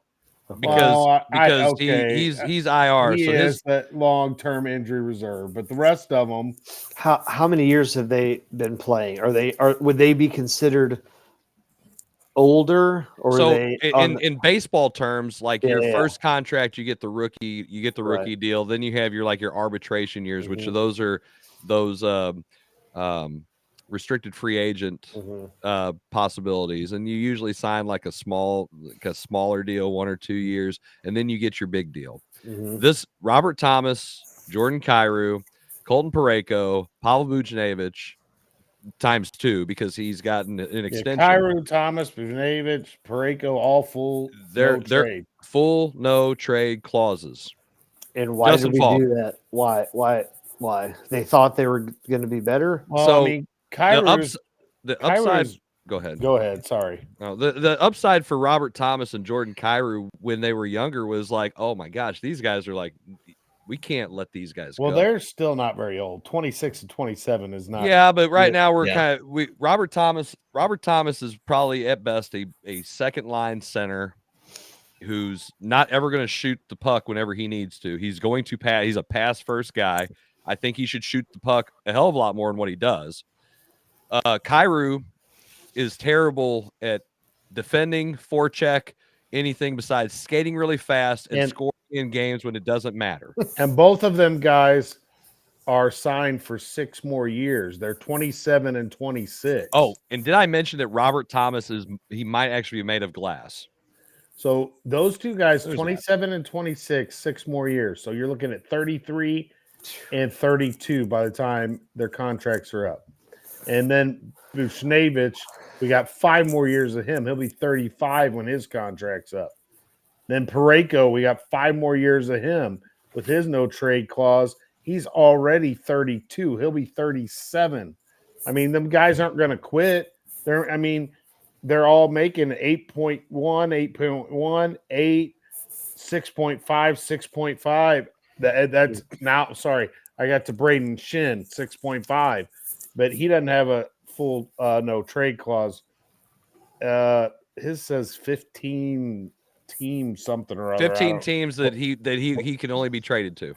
because he's IR. He so is that long-term injury reserve, but the rest of them. How many years have they been playing? Would they be considered older, or so are they in baseball terms, like your first contract, you get the rookie deal. Then you have your arbitration years, which are those restricted free agent possibilities, and you usually sign like a smaller deal, 1 or 2 years, and then you get your big deal. This Robert Thomas, Jordan Kyrou, Colton Parayko, Pavel Buchnevich ×2 because he's gotten an extension. Kyrou, Thomas, Buchnevich, Parayko, all full. They're full no trade clauses. And why did we do that? Why? They thought they were going to be better. Well, so I mean, Kyrou's, the upside. Go ahead. Go ahead. Sorry. No, the upside for Robert Thomas and Jordan Kyrou when they were younger was like, oh my gosh, these guys are like, we can't let these guys go. Well, they're still not very old. 26 and 27 is not. Yeah, but right now we're Robert Thomas is probably at best a second line center who's not ever going to shoot the puck whenever he needs to. He's going to pass. He's a pass first guy. I think he should shoot the puck a hell of a lot more than what he does. Kyrou is terrible at defending, forecheck, anything besides skating really fast and scoring in games when it doesn't matter. And both of them guys are signed for 6 more years. They're 27 and 26. Oh, and did I mention that Robert Thomas he might actually be made of glass? So those two guys, 27 and 26, 6 more years. So you're looking at 33 and 32 by the time their contracts are up. And then Buchnevich, we got 5 more years of him. He'll be 35 when his contract's up. Then Parayko, we got 5 more years of him with his no trade clause. He's already 32. He'll be 37. I mean, them guys aren't going to quit. They're all making 8.1, 8.1, 8, 6.5, 6.5. That's now, sorry, I got to Braden Shin, 6.5. But he doesn't have a full no trade clause. His says 15 teams, something or other. 15 teams that he can only be traded to.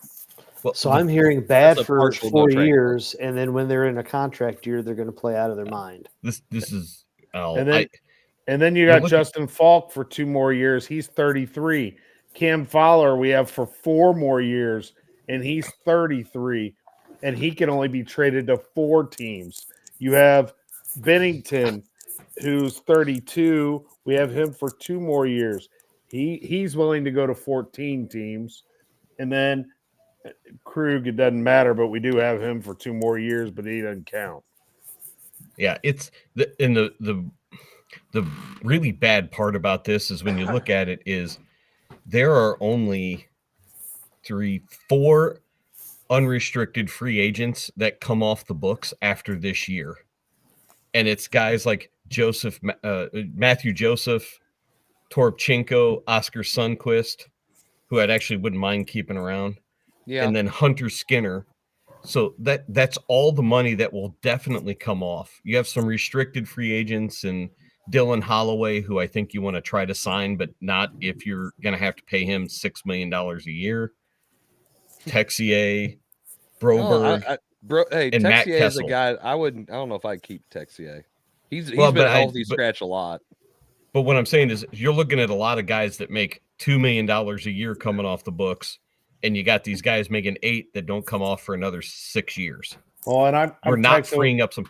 Well, so I'm hearing bad for 4 years, and then when they're in a contract year, they're going to play out of their mind. This is and then you got Justin Falk for 2 more years. He's 33. Cam Fowler we have for 4 more years, and he's 33, and he can only be traded to 4 teams. You have Bennington, who's 32. We have him for 2 more years. He's willing to go to 14 teams, and then Krug, it doesn't matter, but we do have him for 2 more years, but he doesn't count. Yeah, it's The really bad part about this is when you look at it is there are only 4 unrestricted free agents that come off the books after this year. And it's guys like Matthew Joseph, Toropchenko, Oscar Sundquist, who I'd actually wouldn't mind keeping around. Yeah. And then Hunter Skinner. So that's all the money that will definitely come off. You have some restricted free agents and Dylan Holloway, who I think you want to try to sign, but not if you're going to have to pay him $6 million a year. Texier, Broberg, hey, and Texier Matt is a Kessel. guy I don't know if I'd keep Texier. He's been a healthy scratch a lot. But what I'm saying is you're looking at a lot of guys that make $2 million a year coming off the books, and you got these guys making 8 that don't come off for another 6 years. Well, and we're not freeing up some.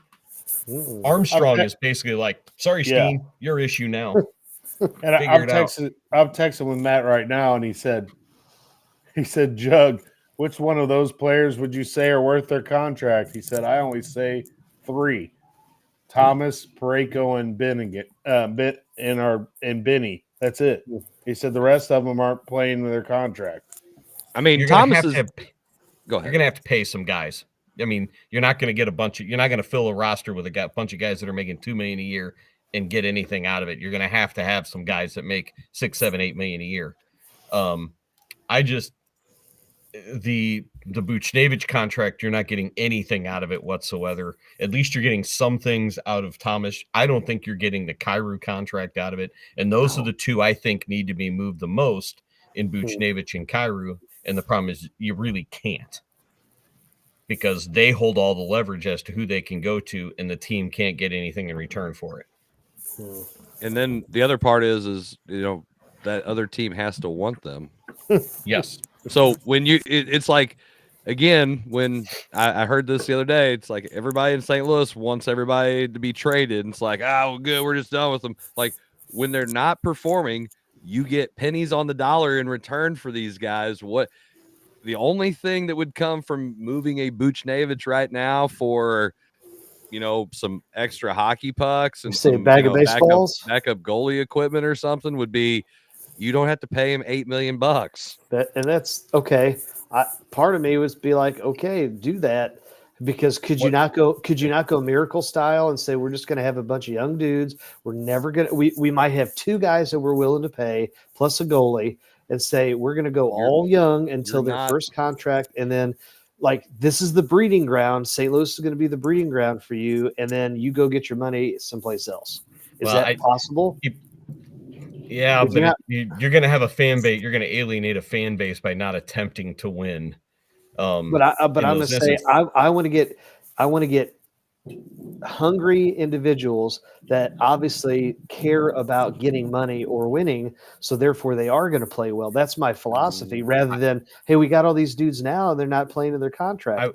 Armstrong is basically like, sorry, Steen, your issue now. And I'm texting with Matt right now, and he said, Jug, which one of those players would you say are worth their contract? He said, I only say 3. Thomas, Parayko, and Benny. That's it. He said the rest of them aren't playing with their contract. I mean, Thomas go ahead. You're going to have to pay some guys. I mean, you're not going to get you're not going to fill a roster with a bunch of guys that are making $2 million a year and get anything out of it. You're going to have some guys that make $6, $7, $8 million a year. The Buchnevich contract, you're not getting anything out of it whatsoever. At least you're getting some things out of Thomas. I don't think you're getting the Kyrou contract out of it. And those are the two I think need to be moved the most in Buchnevich and Kyrou. And the problem is you really can't, because they hold all the leverage as to who they can go to, and the team can't get anything in return for it. And then the other part is that other team has to want them. Yes. So when it's like, again, when I heard this the other day, it's like everybody in St. Louis wants everybody to be traded. And it's like, well, good, we're just done with them. Like, when they're not performing, you get pennies on the dollar in return for these guys. The only thing that would come from moving a Buchnevich right now for, some extra hockey pucks and some bag of baseballs, backup goalie equipment or something would be, you don't have to pay him $8 million. That's okay. Part of me was be like, okay, do that, because could you not go miracle style and say we're just going to have a bunch of young dudes? We're never going to. We might have 2 guys that we're willing to pay plus a goalie, and say we're going to go all young until their first contract, and then this is the breeding ground. St. Louis is going to be the breeding ground for you, and then you go get your money someplace else. Is that possible? Yeah, but you're going to have a fan base. You're going to alienate a fan base by not attempting to win. But I'm going to say I want to get hungry individuals that obviously care about getting money or winning, so therefore they are going to play well. That's my philosophy, rather than, hey, we got all these dudes now and they're not playing in their contract. I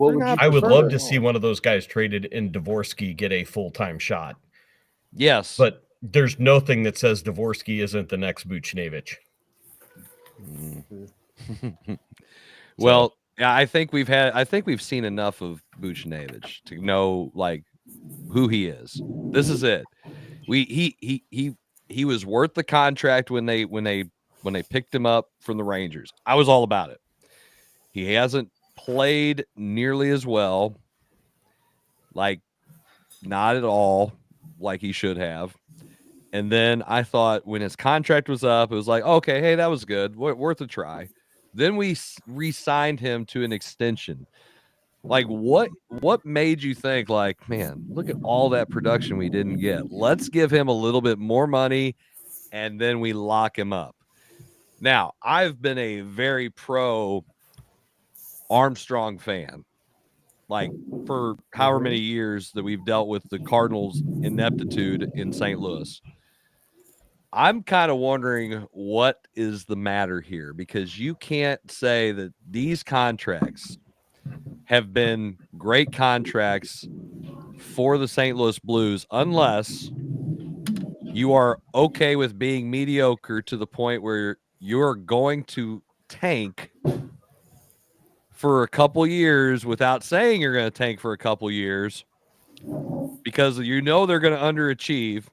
would love to see one of those guys traded and Dvorsky get a full-time shot. Yes, but there's nothing that says Dvorsky isn't the next Buchnevich. Well, yeah, I think we've seen enough of Buchnevich to know who he is. This is it. He was worth the contract when they picked him up from the Rangers. I was all about it. He hasn't played nearly as well, not at all like he should have. And then I thought when his contract was up, it was like, okay, hey, that was good. Worth a try. Then we re-signed him to an extension. What made you think, man, look at all that production we didn't get. Let's give him a little bit more money, and then we lock him up. Now, I've been a very pro Armstrong fan. For however many years that we've dealt with the Cardinals' ineptitude in St. Louis. I'm kind of wondering what is the matter here, because you can't say that these contracts have been great contracts for the St. Louis Blues unless you are okay with being mediocre to the point where you're going to tank for a couple years without saying you're going to tank for a couple years, because they're going to underachieve.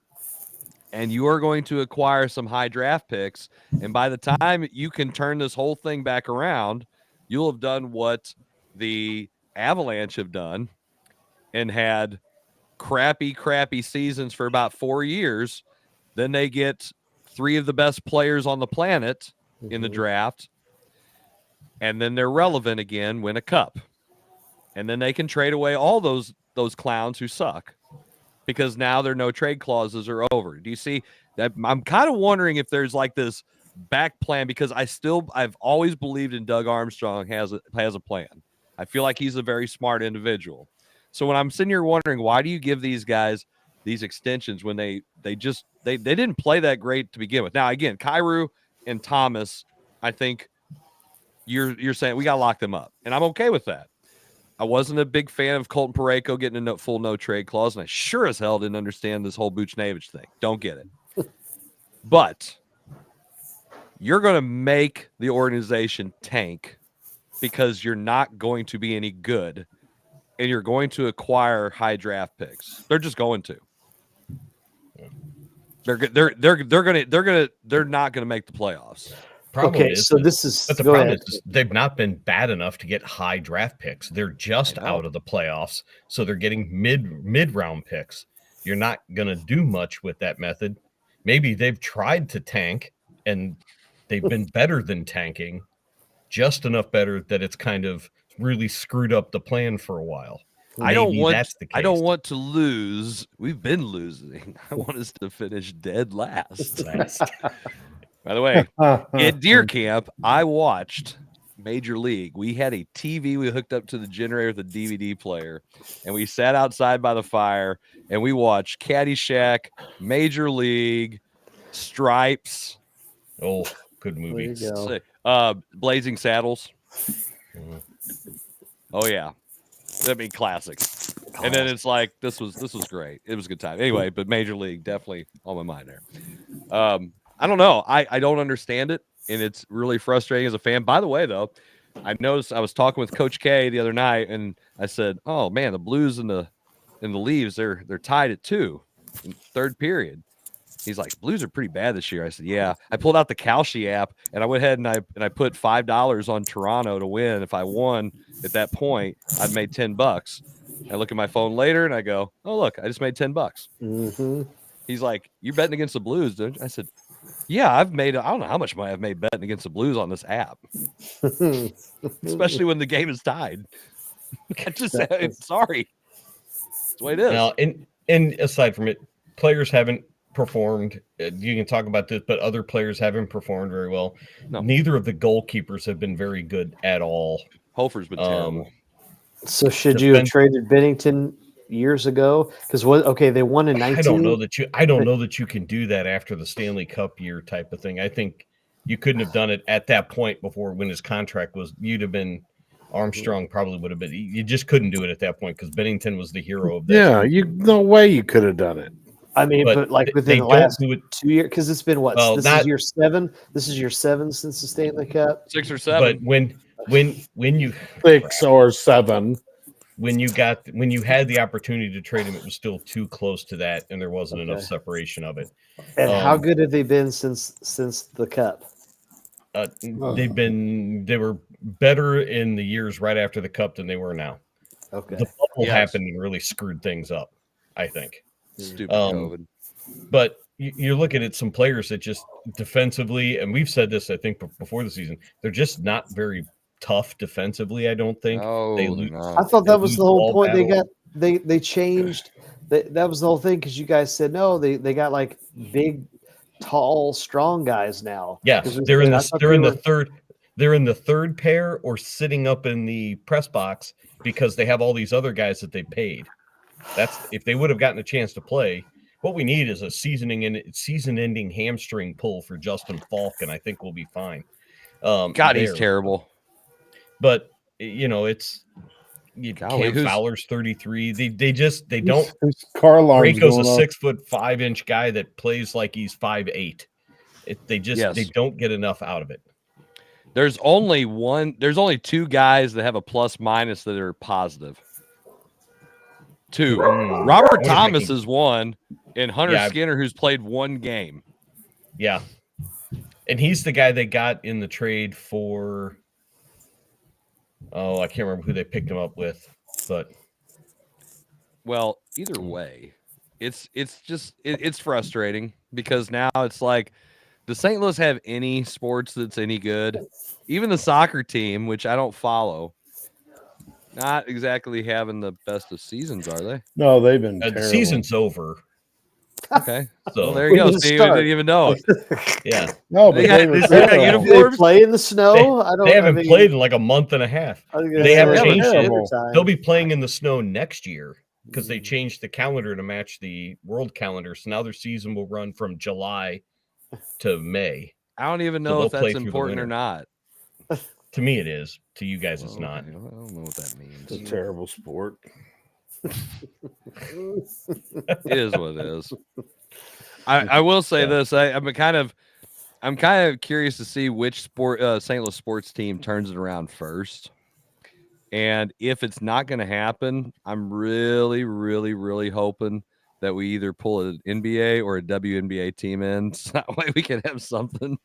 and you are going to acquire some high draft picks. And by the time you can turn this whole thing back around, you'll have done what the Avalanche have done and had crappy seasons for about 4 years. Then they get 3 of the best players on the planet in the draft. And then they're relevant again, win a cup. And then they can trade away all those clowns who suck, because now their no trade clauses are over. Do you see that? I'm kind of wondering if there's like this back plan, because I've always believed in Doug Armstrong has a plan. I feel like he's a very smart individual. So when I'm sitting here wondering, why do you give these guys these extensions when they didn't play that great to begin with? Now, again, Kyrou and Thomas, I think you're saying we got to lock them up, and I'm okay with that. I wasn't a big fan of Colton Parayko getting a full no trade clause, and I sure as hell didn't understand this whole Buchnevich thing. Don't get it. But you're going to make the organization tank because you're not going to be any good, and you're going to acquire high draft picks. They're just going to. They're not going to make the playoffs. Okay, so this is. But the problem is they've not been bad enough to get high draft picks. They're just out of the playoffs, so they're getting mid round picks. You're not going to do much with that method. Maybe they've tried to tank, and they've been better than tanking, just enough better that it's kind of really screwed up the plan for a while. I don't want to lose. We've been losing. I want us to finish dead last. By the way, at Deer Camp, I watched Major League. We had a TV we hooked up to the generator with a DVD player, and we sat outside by the fire, and we watched Caddyshack, Major League, Stripes. Oh, good movie. Blazing Saddles. Oh, yeah. I mean, classics. And then it's like, this was great. It was a good time. Anyway, but Major League, definitely on my mind there. I don't know. I don't understand it, and it's really frustrating as a fan. By the way, though, I noticed I was talking with Coach K the other night, and I said, "Oh man, the Blues and the Leaves, they're tied at 2 in third period." He's like, "Blues are pretty bad this year." I said, "Yeah." I pulled out the Kalshi app, and I went ahead and I put $5 on Toronto to win. If I won at that point, I'd made $10. I look at my phone later, and I go, "Oh look, I just made $10." Mm-hmm. He's like, "You're betting against the Blues, don't you?" I said, "Yeah, I don't know how much money I've made betting against the Blues on this app, especially when the game is tied." I just said, sorry. That's the way it is. Now, and aside from it, players haven't performed. You can talk about this, but other players haven't performed very well. No. Neither of the goalkeepers have been very good at all. Hofer's been terrible. So should you have traded Bennington years ago? Because they won in 19. I don't know that you can do that after the Stanley Cup year type of thing. I think you couldn't have done it at that point before when his contract was. You'd have been Armstrong probably would have been. You just couldn't do it at that point because Bennington was the hero of that. Yeah, no way you could have done it. I mean, but like within the last 2 years, because it's been what? This is year 7. This is year 7 since the Stanley Cup. 6 or 7. But when you 6 or 7. When you had the opportunity to trade him, it was still too close to that, and there wasn't enough separation of it. And how good have they been since the Cup? They were better in the years right after the Cup than they were now. Okay, the bubble happened and really screwed things up, I think. Stupid COVID. But you're looking at some players that just defensively, and we've said this, I think, before the season, they're just not very tough defensively. I don't think. I thought that was the whole point. They changed. That was the whole thing because you guys said no. They got like big, tall, strong guys now. Yeah, they're in the third pair or sitting up in the press box because they have all these other guys that they paid. That's if they would have gotten a chance to play. What we need is a season-ending hamstring pull for Justin Falk, and I think we'll be fine. He's terrible. But it's Cam Fowler's 33. They don't. Parayko's a 6'5" guy that plays like he's 5'8". They don't get enough out of it. There's only 2 guys that have a plus minus that are positive. 2. Robert Thomas is 1, and Hunter Skinner, who's played 1 game. Yeah. And he's the guy they got in the trade for, I can't remember who they picked him up with, but. Well, either way, it's frustrating because now it's like, does St. Louis have any sports that's any good? Even the soccer team, which I don't follow, not exactly having the best of seasons, are they? No, they've been the season's over. Okay, so well, there you go. So you didn't even know it. Yeah, no, but they got uniforms. They play in the snow. They haven't played in like a month and a half. They haven't changed it. They'll be playing in the snow next year because they changed the calendar to match the world calendar. So now their season will run from July to May. I don't even know if that's important or not. To me, it is. To you guys, it's not. I don't know what that means. It's a terrible sport. It is what it is. I will say this. I'm kind of curious to see which St. Louis sports team turns it around first. And if it's not going to happen, I'm really, really, really hoping that we either pull an NBA or a WNBA team in, so that way we can have something.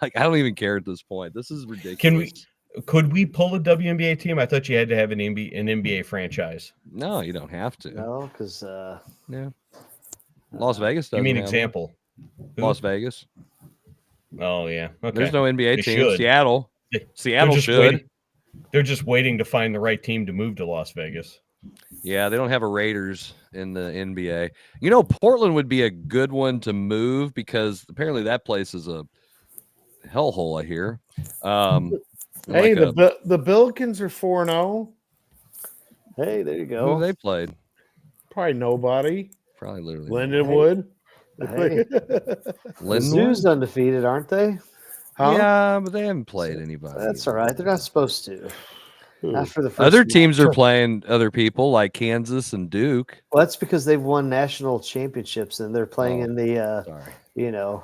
Like, I don't even care at this point. This is ridiculous. Could we pull a WNBA team? I thought you had to have an NBA franchise. No, you don't have to. No, because Las Vegas doesn't. You mean have example? Las Vegas. Oh yeah. Okay. There's no NBA They team. should. Seattle. Seattle should. They're just waiting to find the right team to move to Las Vegas. Yeah, they don't have a Raiders in the NBA. You know, Portland would be a good one to move because apparently that place is a hellhole, I hear. Hey, the Billikens are 4-0. Hey, there you Who go. have they played? Probably nobody. Probably literally Lindenwood. Hey. Lindenwood? Zoo's undefeated, aren't they? Huh? Yeah, but they haven't played anybody. That's all right. They're not supposed to. Not for the first Other week. teams are playing other people like Kansas and Duke. Well, that's because they've won national championships and they're playing in the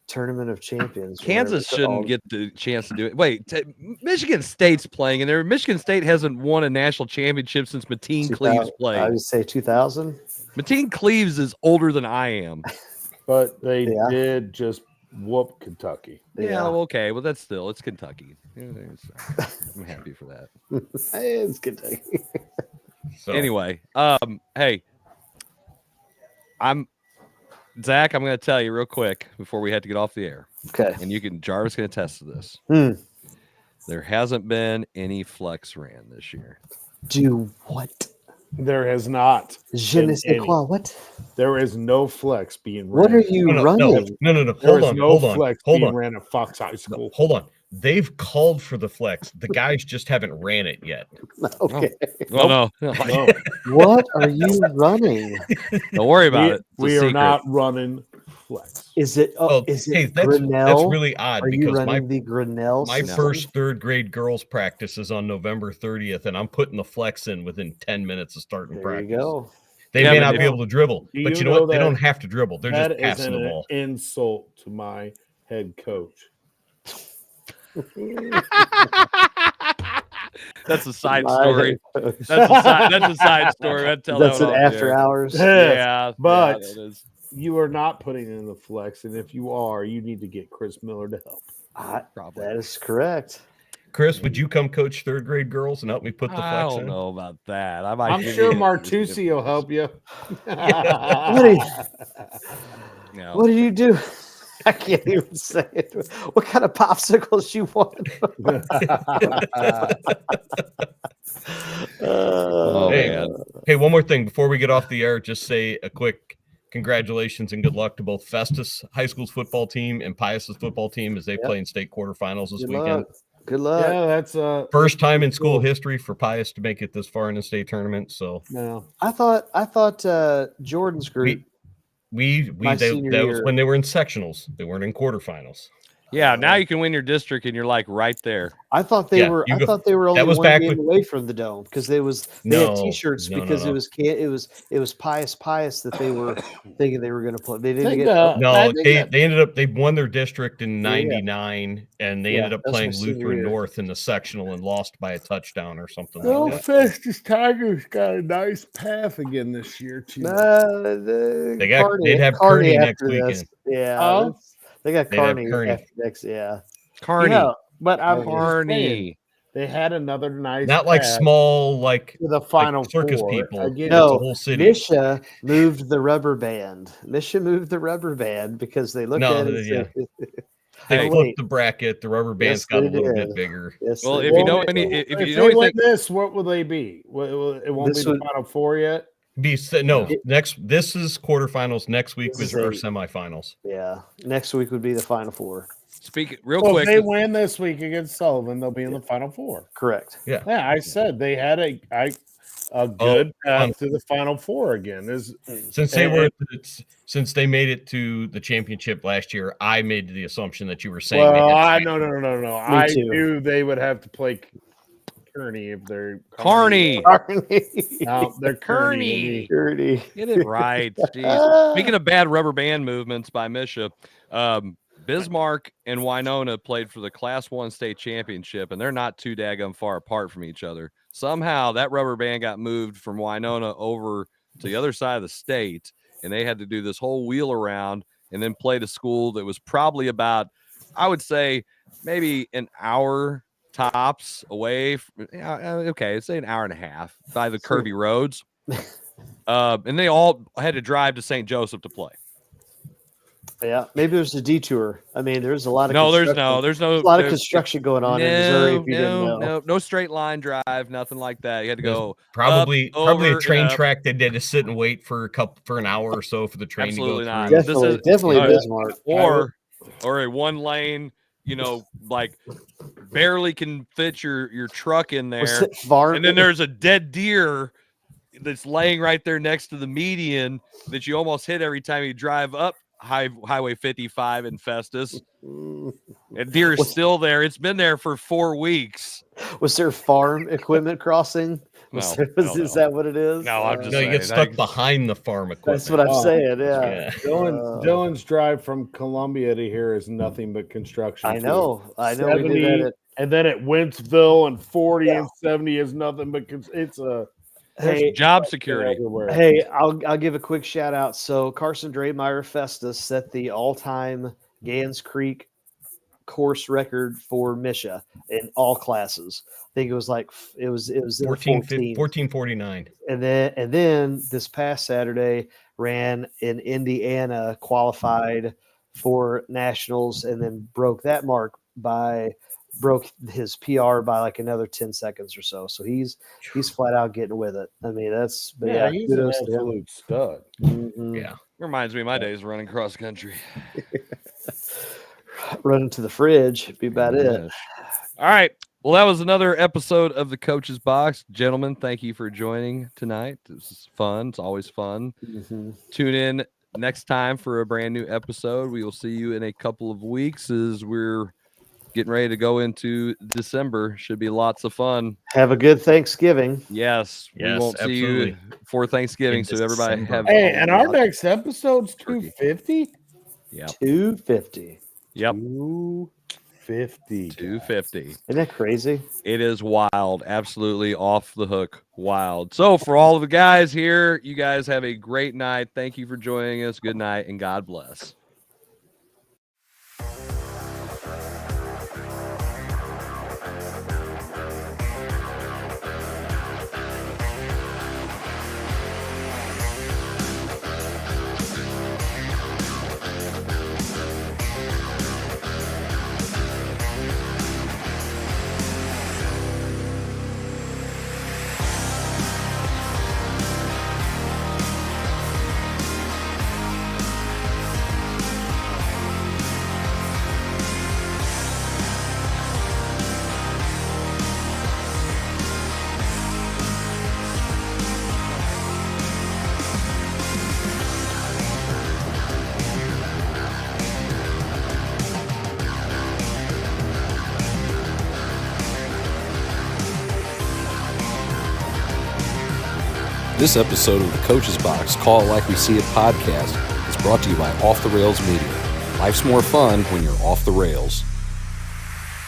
Tournament of Champions. Kansas shouldn't get the chance to do it. Wait, Michigan State's playing in there. Michigan State hasn't won a national championship since Mateen Cleaves played. I would say 2000. Mateen Cleaves is older than I am. But they did just whoop Kentucky. Yeah, okay. Well, that's still, it's Kentucky. I'm happy for that. It's Kentucky. So. Anyway, hey, Zach, I'm going to tell you real quick before we had to get off the air. Okay. And Jarvis can attest to this. There hasn't been any flex ran this year. Do what? There has not. Je ne sais quoi. What? There is no flex being ran. What are you running? No. Hold on. No flex being ran at Fox High School. Hold on. They've called for the flex. The guys just haven't ran it yet. Okay. Well, no. What are you running? Don't worry about it. We are not running flex. Is it? Is it Grinnell? That's really odd. Are you running the Grinnell? My first third grade girls practice is on November 30th, and I'm putting the flex in within 10 minutes of starting practice. There you go. They may not be able to dribble, but you know what? They don't have to dribble. They're just passing the ball. That is an insult to my head coach. That's a side story. That's a side story. That's an after hours. Yeah, but you are not putting in the flex, and if you are, you need to get Chris Miller to help. That is correct. Chris, would you come coach third grgrade girls and help me put the flex in? I don't know about that. I'm sure Martucci will help you. What do you do? I can't even say it. What kind of popsicles you want? Hey, one more thing before we get off the air. Just say a quick congratulations and good luck to both Festus High School's football team and Pius's football team as they play in state quarterfinals this weekend. Good luck. Yeah, that's first time in school history for Pius to make it this far in the state tournament. So no, I thought Jordan's group. That was when they were in sectionals. They weren't in quarterfinals. Yeah, now you can win your district, and you're like right there. I thought they were. I thought they were only one game away from the dome because they had T-shirts because it was Pius that they were thinking they were going to play. They didn't get. They ended up they won their district in '99, and they ended up playing Lutheran North in the sectional and lost by a touchdown or something. Fastest Tigers got a nice path again this year too. They'd have Kearney next weekend. Yeah. They got Kearney next, Kearney. Yeah, but Kearney. They had another nice not like small the final like circus four. people. Again, no, the whole city. Misha moved the rubber band. Because they looked at it. They flipped the bracket. The rubber band's got a little bit bigger. Yes, well, if you know anything, this, what will they be? It won't be the final four yet. This is quarterfinals. Next week was our semifinals. Yeah, next week would be the final four. Speak real quick. If they win this week against Sullivan, they'll be in the final four. Correct. Yeah. I said they had a good path to the final four again. Since they made it to the championship last year, I made the assumption that you were saying. No. I knew they would have to play Kearney if they're Kearney. No, they're Kearney. Get it right. Jeez. Speaking of bad rubber band movements by Misha, Bismarck and Winona played for the Class 1 state championship, and they're not too daggum far apart from each other. Somehow that rubber band got moved from Winona over to the other side of the state, and they had to do this whole wheel around and then play a school that was probably about, I would say, maybe an hour tops away from, say an hour and a half by the curvy roads. And they all had to drive to St. Joseph to play. Yeah, maybe there's a detour. I mean, there's a lot of there's a lot of construction going on in Missouri. If you didn't know. No straight line drive, nothing like that. You had to go probably a train track. They had to sit and wait for an hour or so for the train Absolutely to not. go. Definitely Bismarck. Or a one lane. Like barely can fit your truck in there. And then there's a dead deer that's laying right there next to the median that you almost hit every time you drive up Highway 55 in Festus. And deer is still there. It's been there for 4 weeks. Was there farm equipment crossing? Is that what it is? No, I'm just saying. You get stuck behind the farm equipment. That's what I'm saying. Yeah. Dylan's drive from Columbia to here is nothing but construction. I know. 70, we did that and then at Wentzville and 40 and 70 is nothing but it's a job security. Hey, I'll give a quick shout out. So Carson Draymire Festus set the all-time Gans Creek course record for Misha in all classes. I think it was 1449. And then this past Saturday ran in Indiana, qualified for nationals, and then broke his PR by like another 10 seconds or so. So he's flat out getting with it. I mean, he's an absolute stud. Mm-hmm. Yeah. Reminds me of my days running cross country. Running to the fridge, be about it. All right. Well, that was another episode of the Coach's Box. Gentlemen, thank you for joining tonight. This is fun. It's always fun. Mm-hmm. Tune in next time for a brand new episode. We will see you in a couple of weeks as we're getting ready to go into December. Should be lots of fun. Have a good Thanksgiving. Yes, we won't see you for Thanksgiving. So everybody have. Hey, and our next episode's 250. Yeah, 250. Yep, 250. 250. Isn't that crazy? It is wild. Absolutely off the hook. Wild. So for all of the guys here, you guys have a great night. Thank you for joining us. Good night and God bless. This episode of the Coach's Box Call It Like We See It podcast is brought to you by Off the Rails Media. Life's more fun when you're off the rails.